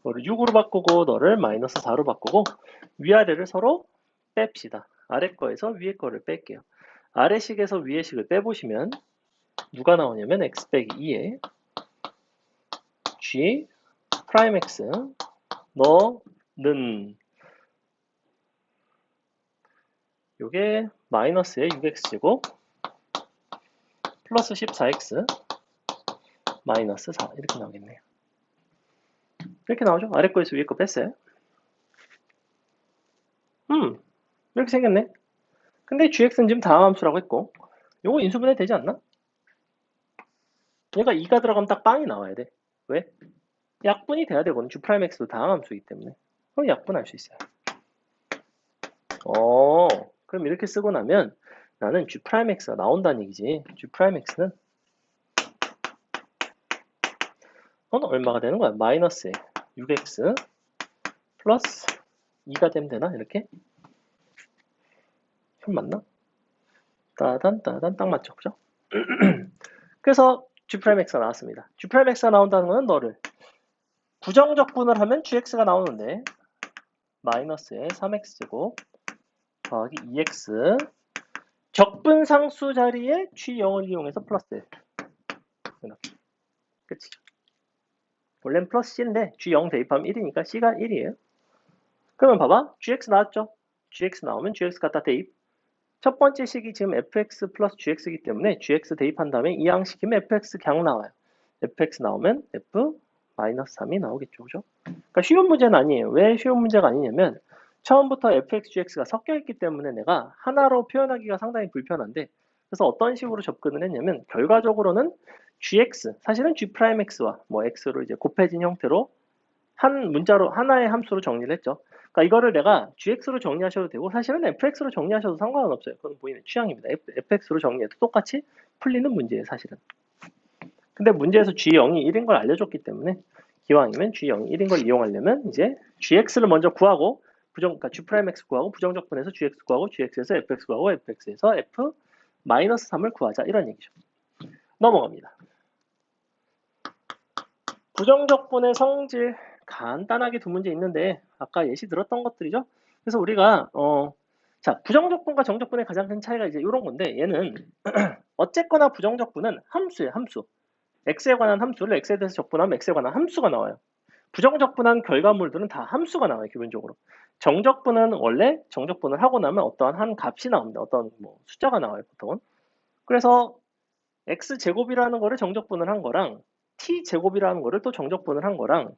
너를 6으로 바꾸고 너를 마이너스 4로 바꾸고 위아래를 서로 뺍시다. 아래 거에서 위에 거를 뺄게요. 아래 식에서 위에 식을 빼보시면 누가 나오냐면 x 빼기 2에 g 프라임 x 너는 요게 마이너스의 6x제곱 플러스 14x 마이너스 4 이렇게 나오겠네요. 이렇게 나오죠? 아래 거에서 위에 거 뺐어요. 이렇게 생겼네. 근데 gx는 지금 다함수라고 했고 요거 인수분해 되지 않나? 얘가 2가 들어가면 딱 빵이 나와야 돼. 왜? 약분이 돼야 되거든. G'X도 다항함수이기 때문에. 그럼 약분할 수 있어요. 그럼 이렇게 쓰고 나면 나는 G'X가 나온다는 얘기지. G'X는 얼마가 되는 거야? 마이너스에 6x 플러스 2가 되면 되나? 이렇게? 형 맞나? 따단 딱 맞죠? 그죠? 그래서 G'X가 나왔습니다. G'X가 나온다는 거는 너를 부정적분을 하면 gx가 나오는데 마이너스에 3x제곱 더하기 2x 적분상수 자리에 g0을 이용해서 플러스 1 이렇게 끝이죠. 원래는 플러스 c인데 g0 대입하면 1이니까 c가 1이에요. 그러면 봐봐 gx 나왔죠. gx 나오면 gx 갖다 대입. 첫 번째 식이 지금 fx 플러스 gx이기 때문에 gx 대입한 다음에 이항시키면 fx 그냥 나와요. fx 나오면 f 마이너스 3이 나오겠죠. 그죠? 그러니까 쉬운 문제는 아니에요. 왜 쉬운 문제가 아니냐면 처음부터 fx, gx가 섞여 있기 때문에 내가 하나로 표현하기가 상당히 불편한데 그래서 어떤 식으로 접근을 했냐면 결과적으로는 gx, 사실은 g'x와 뭐 x로 이제 곱해진 형태로 한 문자로 하나의 함수로 정리를 했죠. 그러니까 이거를 내가 gx로 정리하셔도 되고 사실은 fx로 정리하셔도 상관은 없어요. 그건 본인의 취향입니다. fx로 정리해도 똑같이 풀리는 문제예요, 사실은. 근데 문제에서 g0이 1인 걸 알려줬기 때문에 기왕이면 g0이 1인 걸 이용하려면 이제 gx를 먼저 구하고 그러니까 g'x 구하고 부정적분에서 gx 구하고 gx에서 fx 구하고 fx에서 f 마이너스 3을 구하자 이런 얘기죠. 넘어갑니다. 부정적분의 성질 간단하게 두 문제 있는데 아까 예시 들었던 것들이죠. 그래서 우리가 자 부정적분과 정적분의 가장 큰 차이가 이제 이런 건데 얘는 어쨌거나 부정적분은 함수예요. 함수. x에 관한 함수를 x에 대해서 적분하면 x에 관한 함수가 나와요. 부정적분한 결과물들은 다 함수가 나와요. 기본적으로. 정적분은 원래 정적분을 하고 나면 어떠한 한 값이 나옵니다. 어떤 뭐 숫자가 나와요. 보통은. 그래서 x제곱이라는 거를 정적분을 한 거랑 t제곱이라는 거를 또 정적분을 한 거랑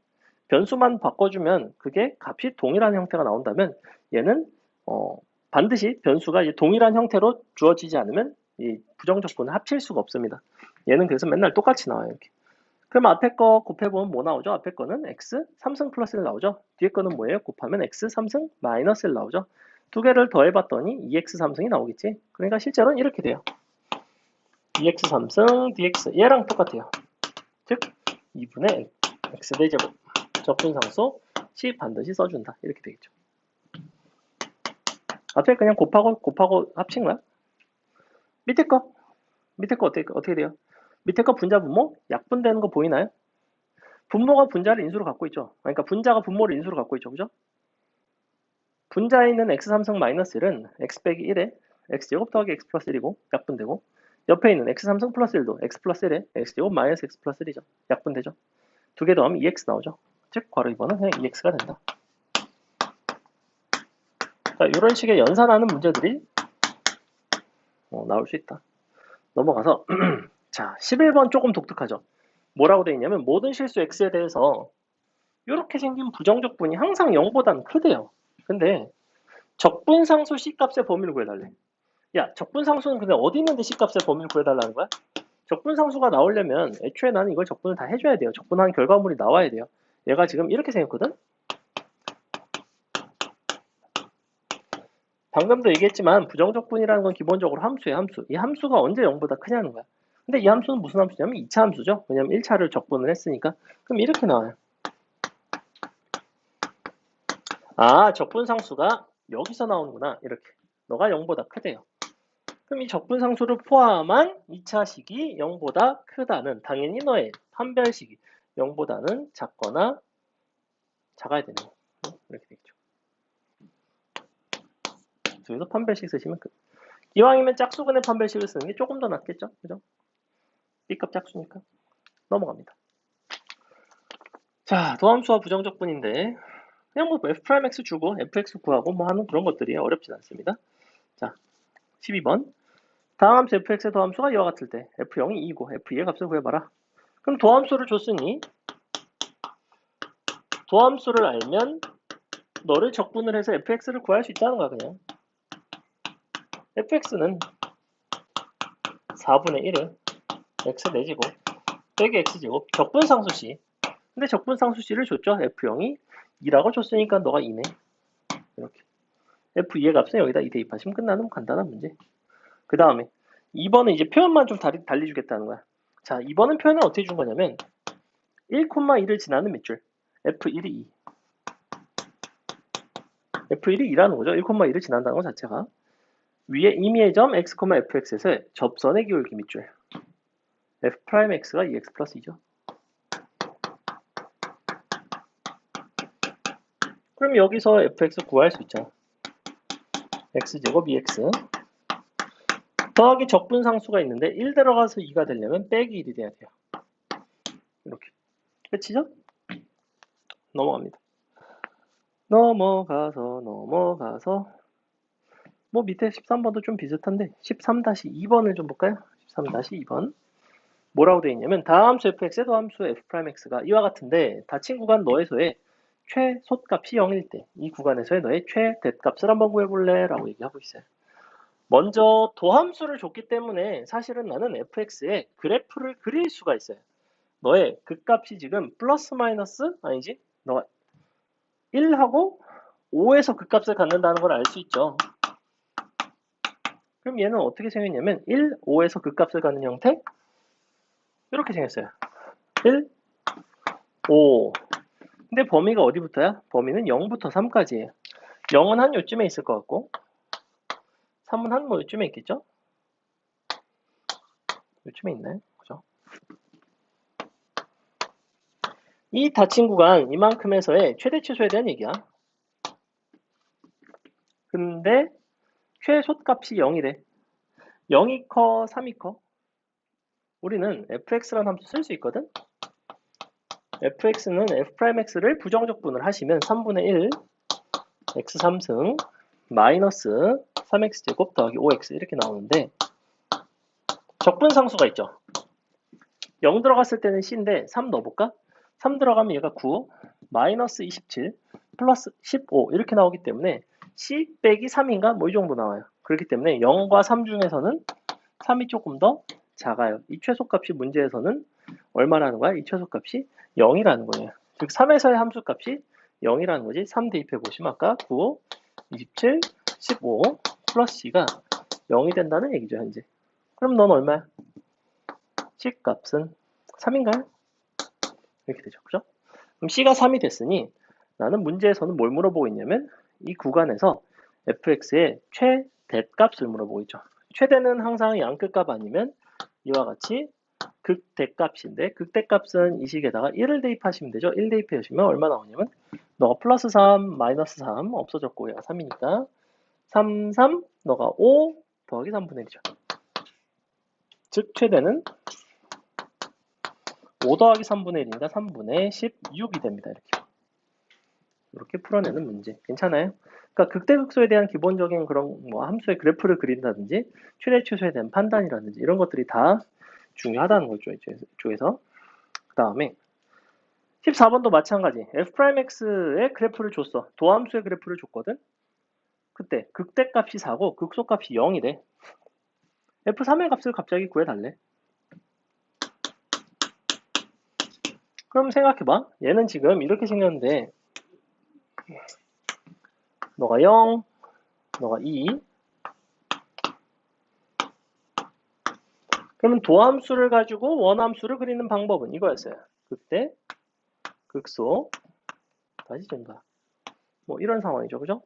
변수만 바꿔주면 그게 값이 동일한 형태가 나온다면 얘는 반드시 변수가 이제 동일한 형태로 주어지지 않으면 이 부정적분을 합칠 수가 없습니다. 얘는 그래서 맨날 똑같이 나와요. 이렇게. 그럼 앞에 거 곱해보면 뭐 나오죠? 앞에 거는 x 3승 플러스 1 나오죠? 뒤에 거는 뭐예요? 곱하면 x 3승 마이너스 1 나오죠? 두 개를 더해봤더니 2x 3승이 나오겠지? 그러니까 실제로는 이렇게 돼요. 2x 3승 dx 얘랑 똑같아요. 즉 2분의 x 대제곱 적분상수 C 반드시 써준다. 이렇게 되겠죠. 앞에 그냥 곱하고 합친 거야. 밑에 거 어떻게 돼요? 밑에 거 분자 분모 약분되는 거 보이나요? 분모가 분자를 인수로 갖고 있죠. 그러니까 분자가 분모를 인수로 갖고 있죠. 그죠? 분자에 있는 x3승 마이너스 1은 x 빼기 1에 x제곱 더하기 x 플러스 1이고 약분되고, 옆에 있는 x3승 플러스 1도 x 플러스 1에 x제곱 마이너스 x 플러스 1이죠. 약분되죠. 두 개 더하면 2x 나오죠. 즉 괄호 2번은 그냥 2x가 된다. 자, 이런 식의 연산하는 문제들이 나올 수 있다. 넘어가서 자, 11번 조금 독특하죠. 뭐라고 되어 있냐면 모든 실수 x에 대해서 이렇게 생긴 부정적분이 항상 0보다는 크대요. 근데 적분상수 C값의 범위를 구해달래. 야, 적분상수는 근데 어디 있는데 C값의 범위를 구해달라는 거야? 적분상수가 나오려면 애초에 나는 이걸 적분을 다 해줘야 돼요. 적분한 결과물이 나와야 돼요. 얘가 지금 이렇게 생겼거든? 방금도 얘기했지만 부정적분이라는 건 기본적으로 함수예요. 함수. 이 함수가 언제 0보다 크냐는 거야. 근데 이 함수는 무슨 함수냐면 2차 함수죠. 왜냐면 1차를 적분을 했으니까. 그럼 이렇게 나와요. 아, 적분상수가 여기서 나오는구나. 이렇게. 너가 0보다 크대요. 그럼 이 적분상수를 포함한 2차식이 0보다 크다는 당연히 너의 판별식이 0보다는 작거나 작아야 되는 거예요. 이렇게 되겠죠. 여기서 판별식 쓰시면 이왕이면 짝수근의 판별식을 쓰는 게 조금 더 낫겠죠? 그죠? B값 짝수니까. 넘어갑니다. 자, 도함수와 부정적분인데 그냥 뭐 f'x 주고 fx 구하고 뭐 하는 그런 것들이 어렵진 않습니다. 자, 12번. 다음 함수 fx의 도함수가 이와 같을 때 f0이 2고 f2의 값을 구해봐라. 그럼 도함수를 줬으니 도함수를 알면 너를 적분을 해서 fx를 구할 수 있다는 거야. 그냥 fx는 4분의 1을 x 4제곱 빼기 x제곱 적분상수 C. 근데 적분상수 C를 줬죠. f0이 2라고 줬으니까 너가 2네. 이렇게 f2의 값은 여기다 2 대입하시면 끝나는 간단한 문제. 그 다음에 2번은 이제 표현만 좀 달리 주겠다는 거야. 자, 2번은 표현을 어떻게 준 거냐면 1,2를 지나는 밑줄 f1이 2. f1이 2라는 거죠. 1,2를 지난다는 것 자체가. 위에 임의의 점 x, fx에서의 접선의 기울기 밑줄 f'x가 2x 플러스 2죠. 그럼 여기서 fx 구할 수 있잖아. x제곱 2x 더하기 적분상수가 있는데 1 들어가서 2가 되려면 빼기 1이 돼야 돼요. 이렇게. 끝이죠? 넘어갑니다. 넘어가서 뭐 밑에 13번도 좀 비슷한데 13-2번을 좀 볼까요? 13-2번 뭐라고 되어 있냐면 다함수 fx의 도함수 f'x가 이와 같은데 닫힌 구간 너에서의 최소값이 0일 때 이 구간에서의 너의 최대값을 한번 구해볼래? 라고 얘기하고 있어요. 먼저 도함수를 줬기 때문에 사실은 나는 fx의 그래프를 그릴 수가 있어요. 너의 극값이 지금 플러스 마이너스 아니지? 너가 1하고 5에서 극값을 갖는다는 걸 알 수 있죠. 그럼 얘는 어떻게 생겼냐면 1, 5에서 극값을 갖는 형태? 이렇게 생겼어요. 1, 5. 근데 범위가 어디부터야? 범위는 0부터 3까지예요. 0은 한 요쯤에 있을 것 같고 3은 한 뭐 요쯤에 있겠죠? 요쯤에 있나요? 그죠? 이 닫힌 구간 이만큼에서의 최대 치수에 대한 얘기야. 근데 최소값이 0이래. 0이 커, 3이 커? 우리는 fx라는 함수 쓸 수 있거든? fx는 f'x를 부정적분을 하시면 3분의 1 x3승 마이너스 3x제곱 더하기 5x 이렇게 나오는데 적분상수가 있죠. 0 들어갔을 때는 c인데 3 넣어볼까? 3 들어가면 얘가 9 마이너스 27 플러스 15 이렇게 나오기 때문에 c 빼기 3인가? 뭐 이 정도 나와요. 그렇기 때문에 0과 3 중에서는 3이 조금 더 작아요. 이 최소값이 문제에서는 얼마라는 거야? 이 최소값이 0이라는 거예요. 즉 3에서의 함수값이 0이라는 거지. 3 대입해 보시면 아까 9, 27, 15 플러스 c가 0이 된다는 얘기죠. 현재. 그럼 넌 얼마야? c 값은 3인가요? 이렇게 되죠. 그죠? 그럼 C가 3이 됐으니 나는 문제에서는 뭘 물어보고 있냐면 이 구간에서 fx의 최대값을 물어보고 있죠. 최대는 항상 양끝값 아니면 이와 같이 극대값인데 극대값은 이 식에다가 1을 대입하시면 되죠. 1 대입해 주시면 얼마 나오냐면 너가 플러스 3, 마이너스 3 없어졌고 얘가 3이니까 3, 3, 너가 5 더하기 3분의 1이죠. 즉 최대는 5 더하기 3분의 1이니까 3분의 16이 됩니다. 이렇게 풀어내는 문제. 괜찮아요? 그러니까 극대극소에 대한 기본적인 그런 뭐 함수의 그래프를 그린다든지 최대 최소에 대한 판단이라든지 이런 것들이 다 중요하다는 거죠. 이쪽에서. 그 다음에 14번도 마찬가지. f'x의 그래프를 줬어. 도함수의 그래프를 줬거든. 그때 극대값이 4고 극소값이 0이래. f3의 값을 갑자기 구해달래. 그럼 생각해봐. 얘는 지금 이렇게 생겼는데 너가 0, 너가 2. 그러면 도함수를 가지고 원함수를 그리는 방법은 이거였어요. 극대, 극소, 다시 증가. 뭐 이런 상황이죠. 그죠?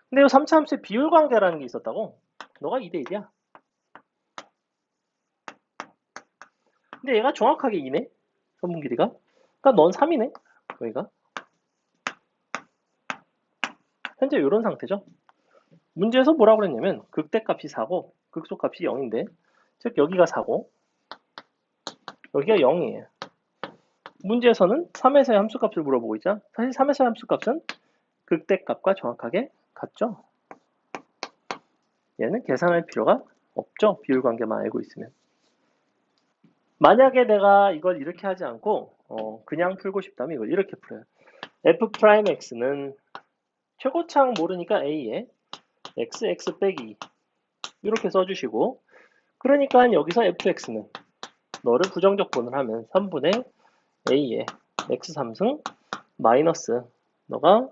근데 이 3차 함수의 비율 관계라는 게 있었다고? 너가 2대 1이야. 근데 얘가 정확하게 2네? 선분 길이가. 그러니까 넌 3이네? 여기가. 현재 이런 상태죠. 문제에서 뭐라고 그랬냐면 극대값이 4고 극소값이 0인데 즉 여기가 4고 여기가 0이에요. 문제에서는 3에서의 함수값을 물어보고 있죠. 사실 3에서의 함수값은 극대값과 정확하게 같죠. 얘는 계산할 필요가 없죠. 비율관계만 알고 있으면. 만약에 내가 이걸 이렇게 하지 않고 그냥 풀고 싶다면 이걸 이렇게 풀어요. f'x는 최고창 모르니까 a에 x 빼기 이렇게 써주시고 그러니까 여기서 fx는 너를 부정적분을 하면 3분의 a에 x 3승 마이너스 너가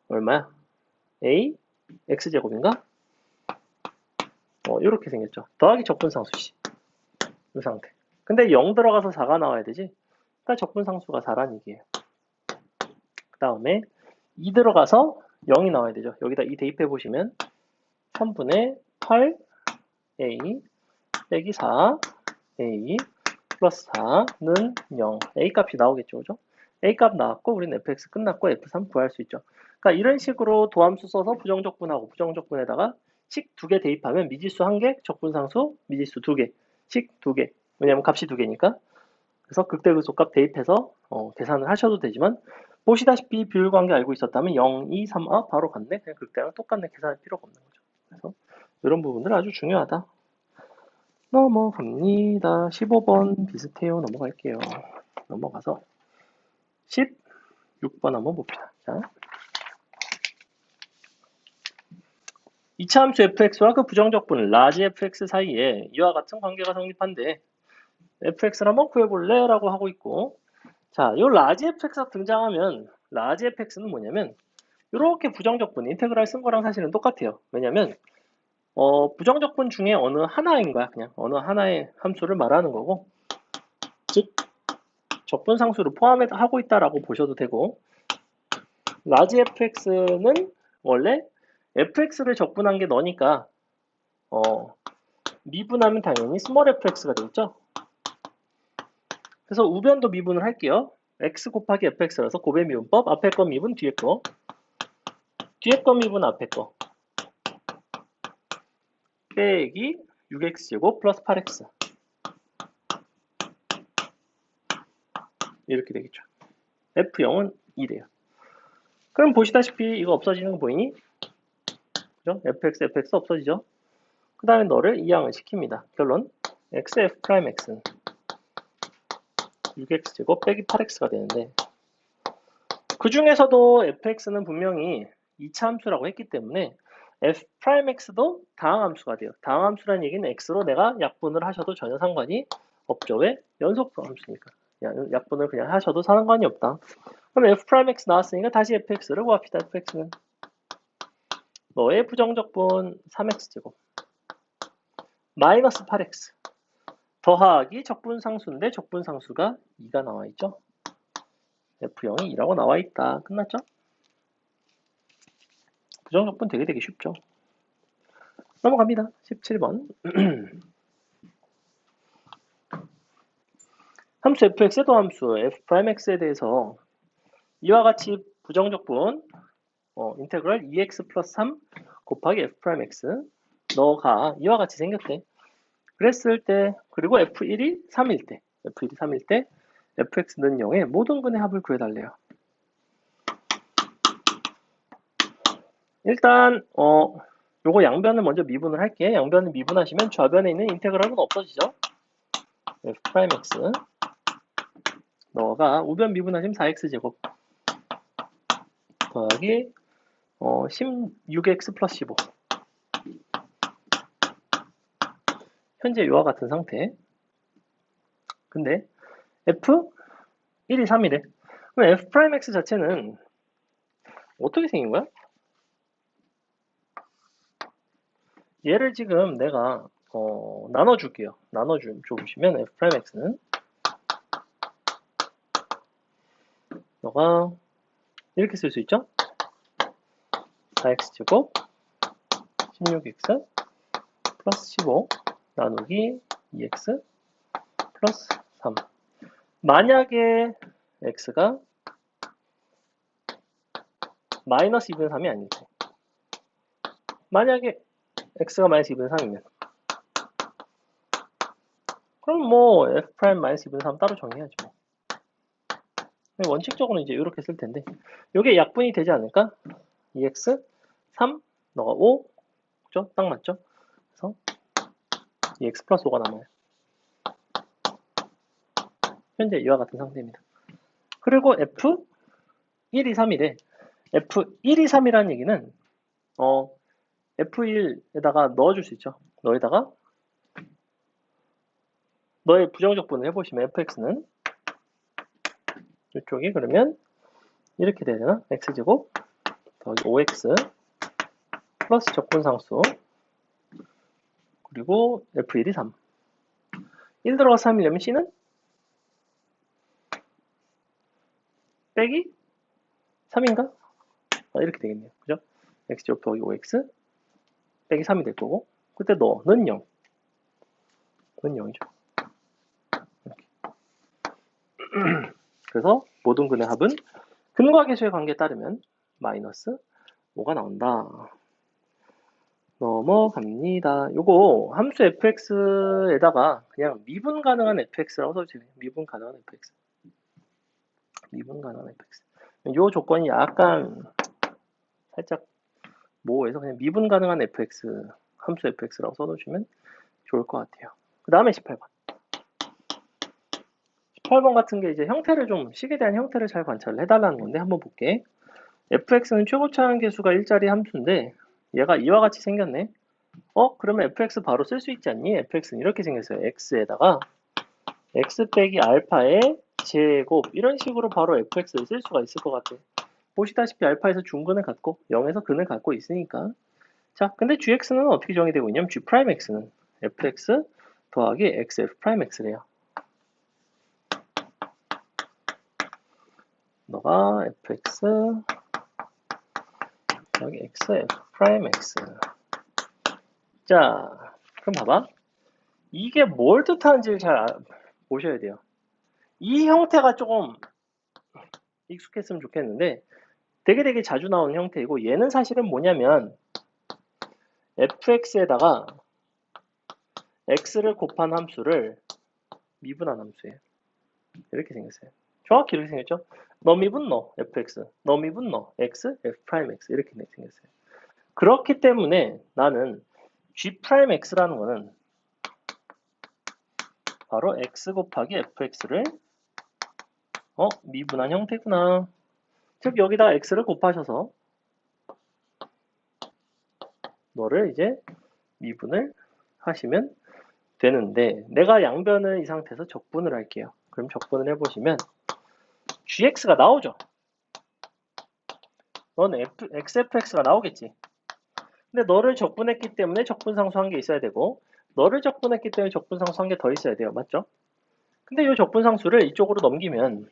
얼마야? a x제곱인가? 이렇게 생겼죠. 더하기 적분상수씨. 이 상태. 근데 0 들어가서 4가 나와야 되지. 그러니까 적분상수가 4란 얘기예요. 그 다음에 2 들어가서 0이 나와야 되죠. 여기다 2 대입해 보시면 3분의 8 a 빼기 4 a 플러스 4는 0. a 값이 나오겠죠. 그죠? a 값 나왔고 우리는 fx 끝났고 f3 구할 수 있죠. 그러니까 이런 식으로 도함수 써서 부정적분하고 부정적분에다가 식 2개 대입하면 미지수 1개, 적분상수 미지수 2개, 식 2개. 왜냐면 값이 2개니까. 그래서 극대극소값 대입해서 계산을 하셔도 되지만 보시다시피 비율관계 알고 있었다면 0, 2, 3, 바로 갔네. 그냥 극대랑 똑같네. 계산할 필요가 없는 거죠. 그래서 이런 부분들 아주 중요하다. 넘어갑니다. 15번 비슷해요. 넘어갈게요. 넘어가서 16번 한번 봅시다. 자, 2차 함수 fx와 그 부정적분 라지 fx 사이에 이와 같은 관계가 성립한데 fx를 한번 구해볼래? 라고 하고 있고 자, 이 라지 fx가 등장하면 라지 fx는 뭐냐면 이렇게 부정적분 인테그랄 쓴 거랑 사실은 똑같아요. 왜냐면 부정적분 중에 어느 하나인 거야. 그냥 어느 하나의 함수를 말하는 거고 즉 적분상수를 포함하고 있다라고 보셔도 되고 라지 fx는 원래 fx를 적분한 게 너니까 미분하면 당연히 스몰 fx가 되겠죠. 그래서 우변도 미분을 할게요. x 곱하기 fx라서 곱의 미분법 앞에 거 미분 뒤에 거 뒤에 거 미분 앞에 거 빼기 6x제곱 플러스 8x 이렇게 되겠죠. f0은 2래요. 그럼 보시다시피 이거 없어지는 거 보이니? 그죠? fx 없어지죠? 그 다음에 너를 이항을 시킵니다. 결론 xf'x는 6x제곱 빼기 8x가 되는데 그 중에서도 fx는 분명히 2차 함수라고 했기 때문에 f'x도 다항함수가 돼요. 다항함수라는 얘기는 x로 내가 약분을 하셔도 전혀 상관이 없죠. 왜? 연속성 함수니까. 약분을 그냥 하셔도 상관이 없다. 그럼 f'x 나왔으니까 다시 fx를 구합시다. fx는 너의 부정적분 3x제곱 마이너스 8x 더하기 적분상수인데 적분상수가 2가 나와있죠. F0이 2라고 나와 있다. 끝났죠? 부정적분 되게 쉽죠. 넘어갑니다. 17번. 함수 fx의 도함수 f'x에 대해서 이와 같이 부정적분 인테그럴 2x 플러스 3 곱하기 f'x 너가 이와 같이 생겼대. 그랬을 때 그리고 f1이 3일 때 fx는 0의 모든 근의 합을 구해달래요. 일단 요거 양변을 먼저 미분을 할게. 양변을 미분하시면 좌변에 있는 인테그럴은 없어지죠. f'x 너가 우변 미분하시면 4x제곱 더하기 16x 플러스 15 현재 이와 같은 상태. 근데 f 1이 3이래. 그럼 f'x 자체는 어떻게 생긴 거야? 얘를 지금 내가 나눠줄게요. 나눠주시면 f'x는 너가 이렇게 쓸 수 있죠? 4x제곱 16x 플러스 15 나누기 2x 플러스 3 만약에 x가 마이너스 2분의 3이 아닐 때 만약에 x가 마이너스 2분의 3이면 그럼 뭐 f' 마이너스 2분의 3 따로 정리해야죠. 뭐. 원칙적으로는 이제 이렇게 쓸 텐데 이게 약분이 되지 않을까? 2x 3 너가 5 그죠? 딱 맞죠? 그래서 2x 플러스 5가 남아요. 현재 이와 같은 상태입니다. 그리고 f 1이 3이래. f 1이 3이라는 얘기는 f1에다가 넣어줄 수 있죠. 너에다가 너의 부정적분을 해보시면 fx는 이쪽이 그러면 이렇게 돼야 되나? x제곱 더하기 5x 플러스 적분상수 그리고 f1이 3 1 들어가서 3이려면 c는 빼기 3인가? 이렇게 되겠네요. 그죠? x제곱 더하기 5x 빼기 3이 될 거고 그때 너는 0 는 0이죠. 이렇게. 그래서 모든 근의 합은 근과 계수의 관계에 따르면 마이너스 5가 나온다. 넘어갑니다. 요거 함수 fx에다가 그냥 미분 가능한 fx라고 써주세요. 미분 가능한 fx. 미분 가능한 fx. 요 조건이 약간 살짝 모호해서 그냥 미분 가능한 fx, 함수 fx라고 써놓으시면 좋을 것 같아요. 그 다음에 18번. 18번 같은 게 이제 형태를 좀, 식에 대한 형태를 잘 관찰을 해달라는 건데 한번 볼게. fx는 최고차항 계수가 일자리 함수인데 얘가 이와 같이 생겼네. 그러면 fx 바로 쓸 수 있지 않니? fx는 이렇게 생겼어요. x에다가 x 빼기 알파의 제곱 이런 식으로 바로 fx를 쓸 수가 있을 것 같아. 보시다시피 알파에서 중근을 갖고 0에서 근을 갖고 있으니까. 자, 근데 gx는 어떻게 정의되고 있냐면 g'x는 fx 더하기 xf'x래요. 너가 fx 더하기 xf'x. 자, 그럼 봐봐. 이게 뭘 뜻하는지를 잘 보셔야 돼요. 이 형태가 조금 익숙했으면 좋겠는데 되게 자주 나오는 형태이고 얘는 사실은 뭐냐면 fx에다가 x를 곱한 함수를 미분한 함수예요. 이렇게 생겼어요. 정확히 이렇게 생겼죠? 너 미분 너 fx, 너 미분 너 x, f'x 이렇게 생겼어요. 그렇기 때문에 나는 g'x라는 거는 바로 x 곱하기 fx를 미분한 형태구나. 즉 여기다가 x를 곱하셔서 너를 이제 미분을 하시면 되는데 내가 양변을 이 상태에서 적분을 할게요. 그럼 적분을 해보시면 gx가 나오죠. 너는 xfx가 나오겠지. 근데 너를 적분했기 때문에 적분상수 한 개 있어야 되고 너를 적분했기 때문에 적분상수 한 개 더 있어야 돼요. 맞죠? 근데 이 적분상수를 이쪽으로 넘기면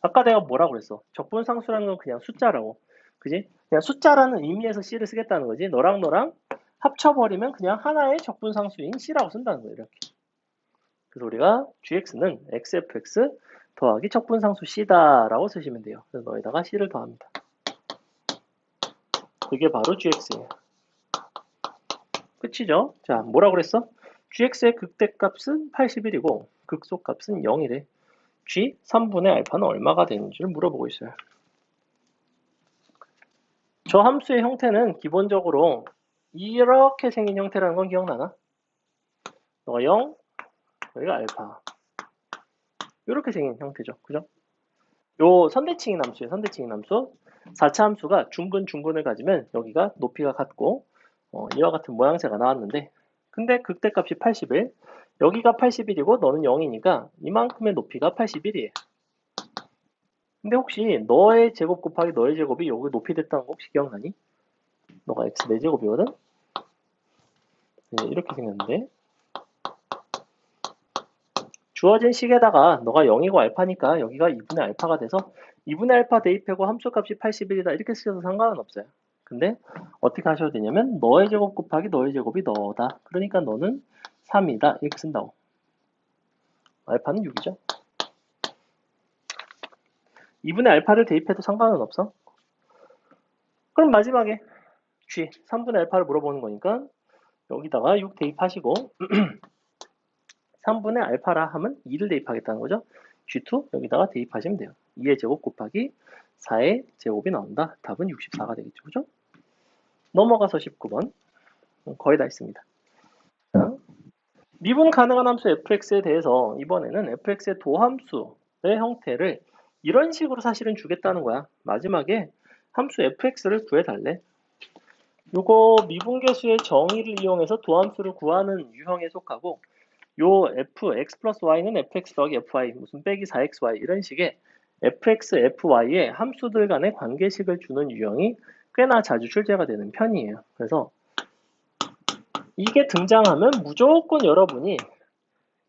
아까 내가 뭐라고 그랬어? 적분상수라는 건 그냥 숫자라고. 그지? 그냥 숫자라는 의미에서 C를 쓰겠다는 거지. 너랑 너랑 합쳐버리면 그냥 하나의 적분상수인 C라고 쓴다는 거야. 이렇게. 그래서 우리가 gx는 xfx 더하기 적분상수 C다라고 쓰시면 돼요. 그래서 너에다가 C를 더합니다. 그게 바로 gx예요. 끝이죠? 자, 뭐라고 그랬어? gx의 극대값은 81이고 극소값은 0이래. g 3분의 알파는 얼마가 되는지를 물어보고 있어요. 저 함수의 형태는 기본적으로 이렇게 생긴 형태라는 건 기억나나? 너가 0, 여기가 알파. 이렇게 생긴 형태죠. 그죠? 요 선대칭인 함수예요. 선대칭인 함수. 4차 함수가 중근을 가지면 여기가 높이가 같고 이와 같은 모양새가 나왔는데 근데 극대값이 81, 여기가 81이고 너는 0이니까 이만큼의 높이가 81이에요. 근데 혹시 너의 제곱 곱하기 너의 제곱이 여기 높이 됐다는 거 혹시 기억나니? 너가 x 4제곱이거든? 이렇게 생겼는데 주어진 식에다가 너가 0이고 알파니까 여기가 2분의 알파가 돼서 2분의 알파 대입하고 함수값이 81이다 이렇게 쓰셔도 상관은 없어요. 근데 어떻게 하셔야 되냐면 너의 제곱 곱하기 너의 제곱이 너다. 그러니까 너는 3이다 이렇게 쓴다고. 알파는 6이죠. 2분의 알파를 대입해도 상관은 없어. 그럼 마지막에 G 3분의 알파를 물어보는 거니까 여기다가 6 대입하시고 3분의 알파라 하면 2를 대입하겠다는 거죠. G2 여기다가 대입하시면 돼요. 2의 제곱 곱하기 4의 제곱이 나온다. 답은 64가 되겠죠. 그죠? 넘어가서 19번. 거의 다 있습니다. 자, 미분 가능한 함수 fx에 대해서 이번에는 fx의 도함수의 형태를 이런 식으로 사실은 주겠다는 거야. 마지막에 함수 fx를 구해달래. 요거 미분계수의 정의를 이용해서 도함수를 구하는 유형에 속하고 요 fx 플러스 y는 fx 더하기 fy 무슨 빼기 4xy 이런 식의 fx, fy의 함수들 간의 관계식을 주는 유형이 꽤나 자주 출제가 되는 편이에요. 그래서 이게 등장하면 무조건 여러분이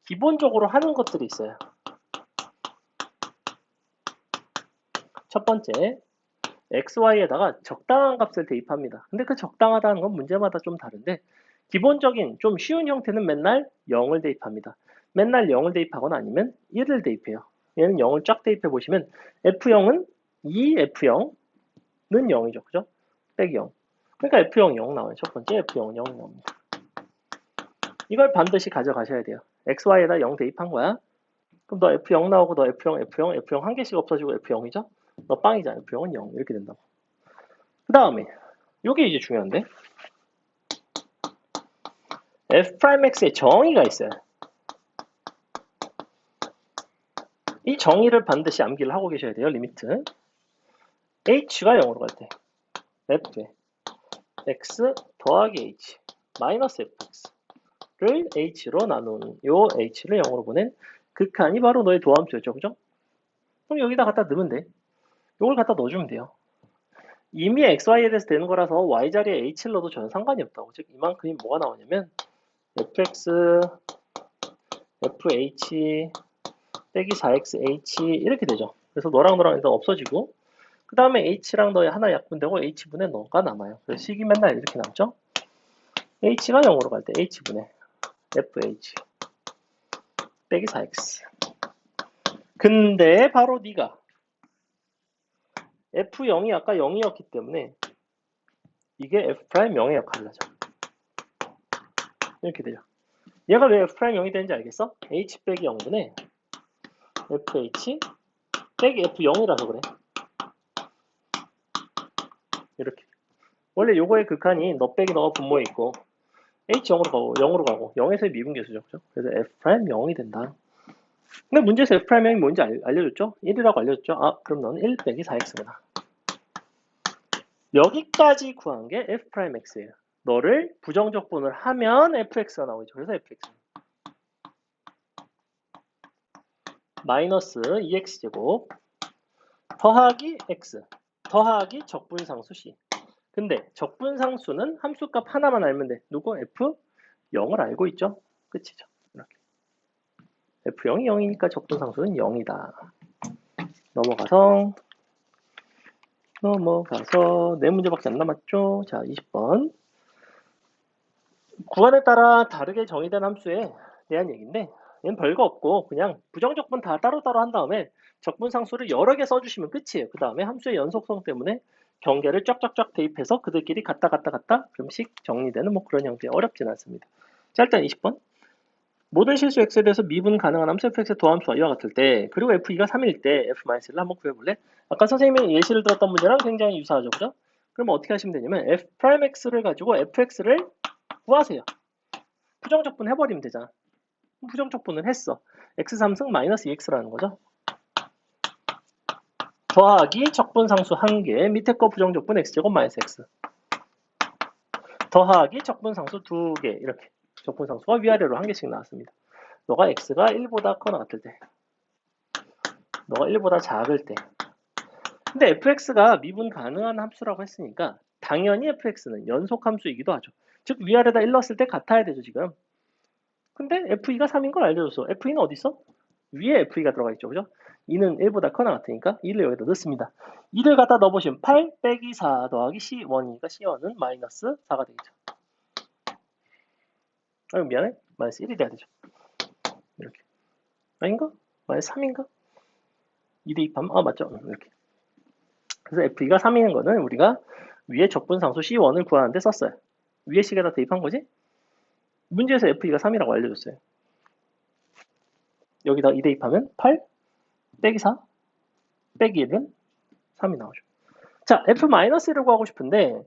기본적으로 하는 것들이 있어요. 첫 번째, xy에다가 적당한 값을 대입합니다. 근데 그 적당하다는 건 문제마다 좀 다른데 기본적인 좀 쉬운 형태는 맨날 0을 대입합니다. 맨날 0을 대입하거나 아니면 1을 대입해요. 얘는 0을 쫙 대입해 보시면 F0은 2F0는 0이죠. 그죠? 빼기 0. 그러니까 F0 0 나와요. 첫 번째 F0은 0 나옵니다. 이걸 반드시 가져가셔야 돼요. XY에다 0 대입한 거야. 그럼 너 F0 나오고 너 F0 한 개씩 없어지고 F0이죠? 너 빵이잖아. F0은 0 이렇게 된다고. 그 다음에 이게 이제 중요한데 F'X의 정의가 있어요. 이 정의를 반드시 암기를 하고 계셔야 돼요. 리미트. H가 0으로 갈 때 F에 X 더하기 H 마이너스 FX를 H로 나누는 요 H를 0으로 보낸 극한이 바로 너의 도함수였죠. 그죠? 그럼 여기다 갖다 넣으면 돼. 요걸 갖다 넣어주면 돼요. 이미 XY에 대해서 되는 거라서 Y자리에 H를 넣어도 전혀 상관이 없다고. 즉 이만큼이 뭐가 나오냐면 FX FH 빼기 4XH 이렇게 되죠. 그래서 너랑 너랑 일단 없어지고 그 다음에 H랑 너의 하나 약분되고 H분의 너가 남아요. 그래서 식이 맨날 이렇게 남죠. H가 0으로 갈 때 H분의 FH 빼기 4X 근데 바로 네가 F0이 아까 0이었기 때문에 이게 F'0의 역할을 하죠. 이렇게 되죠. 얘가 왜 F'0이 되는지 알겠어? H 빼기 0분의 FH 빼기 F0이라서 그래. 이렇게. 원래 요거의 극한이 너 빼기 너가 분모에 있고 H 0으로 가고 0에서의 미분계수죠. 그죠? 그래서 F'0이 된다. 근데 문제에서 F'이 뭔지 알려줬죠? 1이라고 알려줬죠? 아, 그럼 너는 1 빼기 4x구나. 여기까지 구한 게 F'X예요. 너를 부정적분을 하면 fx가 나오죠. 그래서 fx. 마이너스 2x제곱 더하기 x 더하기 적분상수 c. 근데 적분상수는 함수값 하나만 알면 돼. 누구? F0을 알고 있죠? 끝이죠. 이렇게. F0이 0이니까 적분상수는 0이다. 넘어가서 네 문제밖에 안 남았죠. 자, 20번. 구간에 따라 다르게 정의된 함수에 대한 얘기인데 얘는 별거 없고 그냥 부정적분 다 따로따로 한 다음에 적분상수를 여러 개 써주시면 끝이에요. 그 다음에 함수의 연속성 때문에 경계를 쫙쫙쫙 대입해서 그들끼리 갔다 그럼씩 정리되는 뭐 그런 형태. 어렵진 않습니다. 자, 일단 20번. 모든 실수 x에 대해서 미분 가능한 함수 fx의 도함수와 이와 같을 때 그리고 f2가 3일 때 f-를 한번 구해볼래? 아까 선생님이 예시를 들었던 문제랑 굉장히 유사하죠. 그죠? 그럼 어떻게 하시면 되냐면 f'x를 가지고 fx를 구하세요. 부정적분 해버리면 되잖아. 부정적분을 했어. x3승 마이너스 2x라는 거죠. 더하기 적분상수 1개, 밑에 거 부정적분 x제곱 마이너스 x. 더하기 적분상수 2개, 이렇게. 적분상수가 위아래로 1개씩 나왔습니다. 너가 x가 1보다 커나 같을 때. 너가 1보다 작을 때. 근데 fx가 미분 가능한 함수라고 했으니까 당연히 fx는 연속함수이기도 하죠. 즉 위아래다 1 넣었을 때 같아야 되죠 지금. 근데 f2가 3인 걸 알려줬어. f2는 어디 있어? 위에 f2가 들어가 있죠. 그죠? 2는 1보다 커나 같으니까 2를 여기다 넣습니다. 2를 갖다 넣어보시면 8 빼기 4 더하기 c1이니까 c1은 마이너스 4가 되겠죠. 아유 미안해. 마이너스 1이 돼야 되죠. 이렇게. 아닌가? 마이너스 3인가? 2 대입하면 맞죠. 이렇게. 그래서 f2가 3인 거는 우리가 위에 적분상수 c1을 구하는데 썼어요. 위에 식에다 대입한 거지? 문제에서 f2가 3이라고 알려줬어요. 여기다 2 대입하면 8 빼기 4 빼기 1은 3이 나오죠. 자, f-1을 구하고 싶은데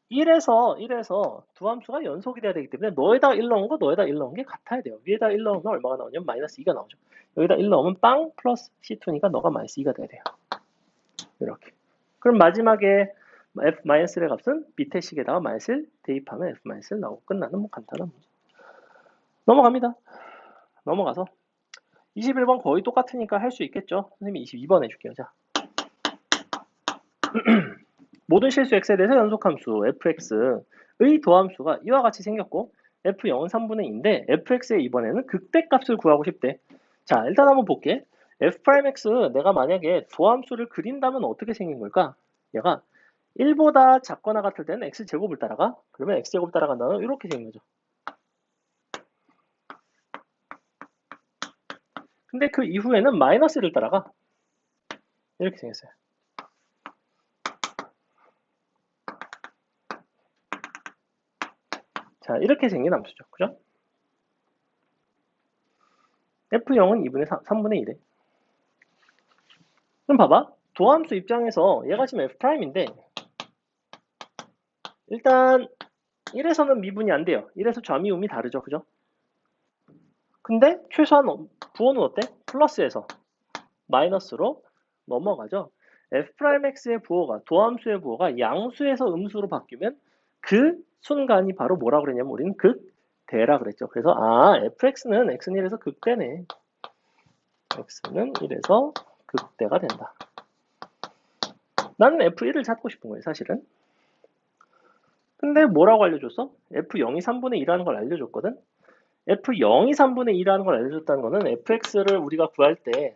1에서 두 함수가 연속이 돼야 되기 때문에 너에다 1 넣은 거 너에다 1 넣은 게 같아야 돼요. 위에다 1 넣으면 얼마가 나오냐면 마이너스 2가 나오죠. 여기다 1 넣으면 빵 플러스 c2니까 너가 마이너스 2가 돼야 돼요. 이렇게. 그럼 마지막에 f-의 값은 밑에 식에다가 마이너스 대입하면 f-를 나오고 끝나는 뭐 간단한 문제. 넘어갑니다. 넘어가서 21번 거의 똑같으니까 할 수 있겠죠. 선생님이 22번 해줄게요. 자. 모든 실수 x에 대해서 연속함수 fx의 도함수가 이와 같이 생겼고 f0은 3분의 2인데 fx의 이번에는 극대값을 구하고 싶대. 자, 일단 한번 볼게. f'x 내가 만약에 도함수를 그린다면 어떻게 생긴 걸까? 얘가 1보다 작거나 같을 때는 x제곱을 따라가. 그러면 x제곱 따라간다면 이렇게 생긴 거죠. 근데 그 이후에는 마이너스를 따라가. 이렇게 생겼어요. 자, 이렇게 생긴 함수죠. 그죠? f0은 3분의 1에. 그럼 봐봐. 도함수 입장에서 얘가 지금 f'인데 일단 1에서는 미분이 안 돼요. 1에서 좌미음이 다르죠. 그죠? 근데 최소한 부호는 어때? 플러스에서 마이너스로 넘어가죠. f'x의 부호가 도함수의 부호가 양수에서 음수로 바뀌면 그 순간이 바로 뭐라고 그랬냐면 우리는 극대라 그랬죠. 그래서 fx는 x는 1에서 극대네. x는 1에서 극대가 된다. 나는 f1을 찾고 싶은 거예요. 사실은. 근데 뭐라고 알려줬어? f0이 3분의 2라는 걸 알려줬거든. f0이 3분의 2라는 걸 알려줬다는 거는 fx를 우리가 구할 때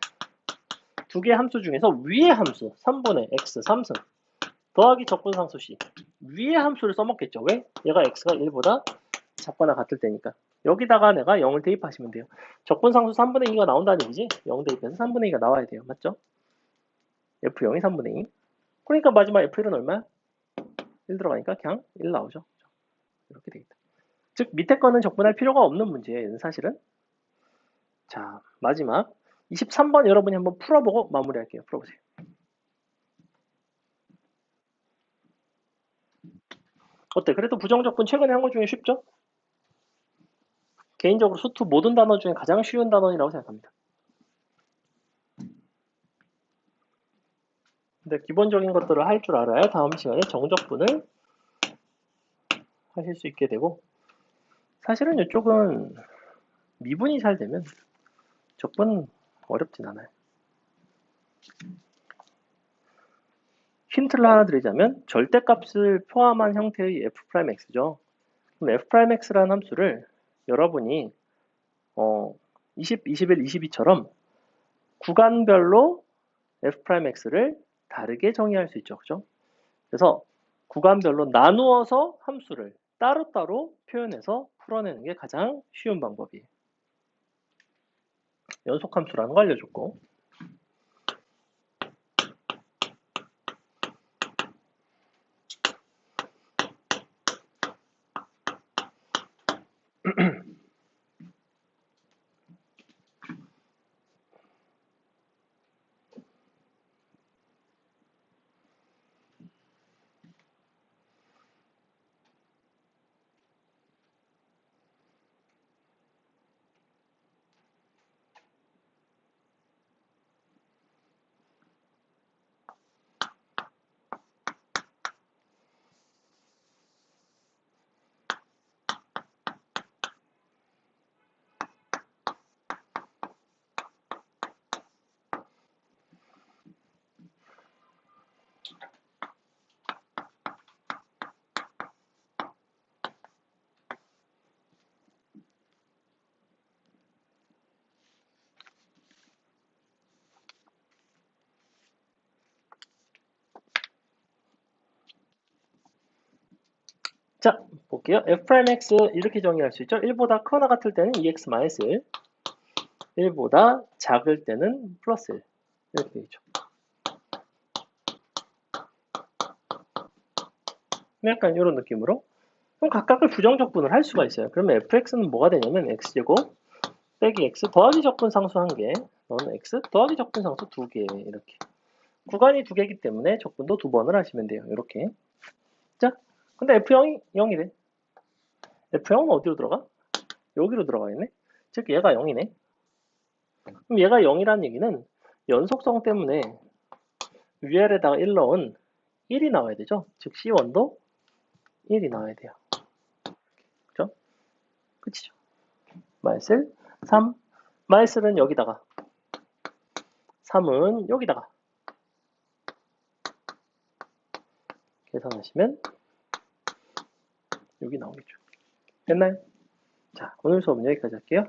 두 개의 함수 중에서 위의 함수 3분의 x 3승 더하기 적분상수 c 위의 함수를 써먹겠죠. 왜? 얘가 x가 1보다 작거나 같을 때니까. 여기다가 내가 0을 대입하시면 돼요. 적분상수 3분의 2가 나온다는 얘기지. 0 대입해서 3분의 2가 나와야 돼요. 맞죠? f0이 3분의 2. 그러니까 마지막 f1은 얼마야? 1 들어가니까 그냥 1 나오죠. 이렇게 되겠다. 즉 밑에 거는 적분할 필요가 없는 문제예요. 사실은. 자, 마지막 23번 여러분이 한번 풀어보고 마무리할게요. 풀어보세요. 어때? 그래도 부정적분 최근에 한 거 중에 쉽죠? 개인적으로 수투 모든 단어 중에 가장 쉬운 단어라고 생각합니다. 근데 기본적인 것들을 할 줄 알아야 다음 시간에 정적분을 하실 수 있게 되고 사실은 이쪽은 미분이 잘 되면 적분 어렵진 않아요. 힌트를 하나 드리자면 절대값을 포함한 형태의 f'x죠. 그럼 f'x라는 함수를 여러분이 20, 21, 22처럼 구간별로 f'x를 다르게 정의할 수 있죠. 그죠? 그래서 구간별로 나누어서 함수를 따로따로 표현해서 풀어내는 게 가장 쉬운 방법이에요. 연속함수라는 거 알려줬고. 자, 볼게요. f'x 이렇게 정의할 수 있죠. 1보다 크거나 같을 때는 2x-1, 1보다 작을 때는 플러스 1 이렇게 되죠. 약간 이런 느낌으로. 그럼 각각을 부정적분을 할 수가 있어요. 그러면 fx는 뭐가 되냐면 x제곱 빼기 x 더하기 적분 상수 1개, 너는 x 더하기 적분 상수 2개 이렇게. 구간이 2개이기 때문에 적분도 2번을 하시면 돼요. 이렇게. 자, 근데 f0이 0이래. f0은 어디로 들어가? 여기로 들어가겠네. 즉 얘가 0이네. 그럼 얘가 0이라는 얘기는 연속성 때문에 위아래다가 1 넣은 1이 나와야 되죠. 즉 C1도 1이 나와야 돼요. 그죠? 끝이죠. 마이슬 3. 마이슬은 여기다가 3은 여기다가 계산하시면 여기 나오겠죠. 됐나요? 자, 오늘 수업은 여기까지 할게요.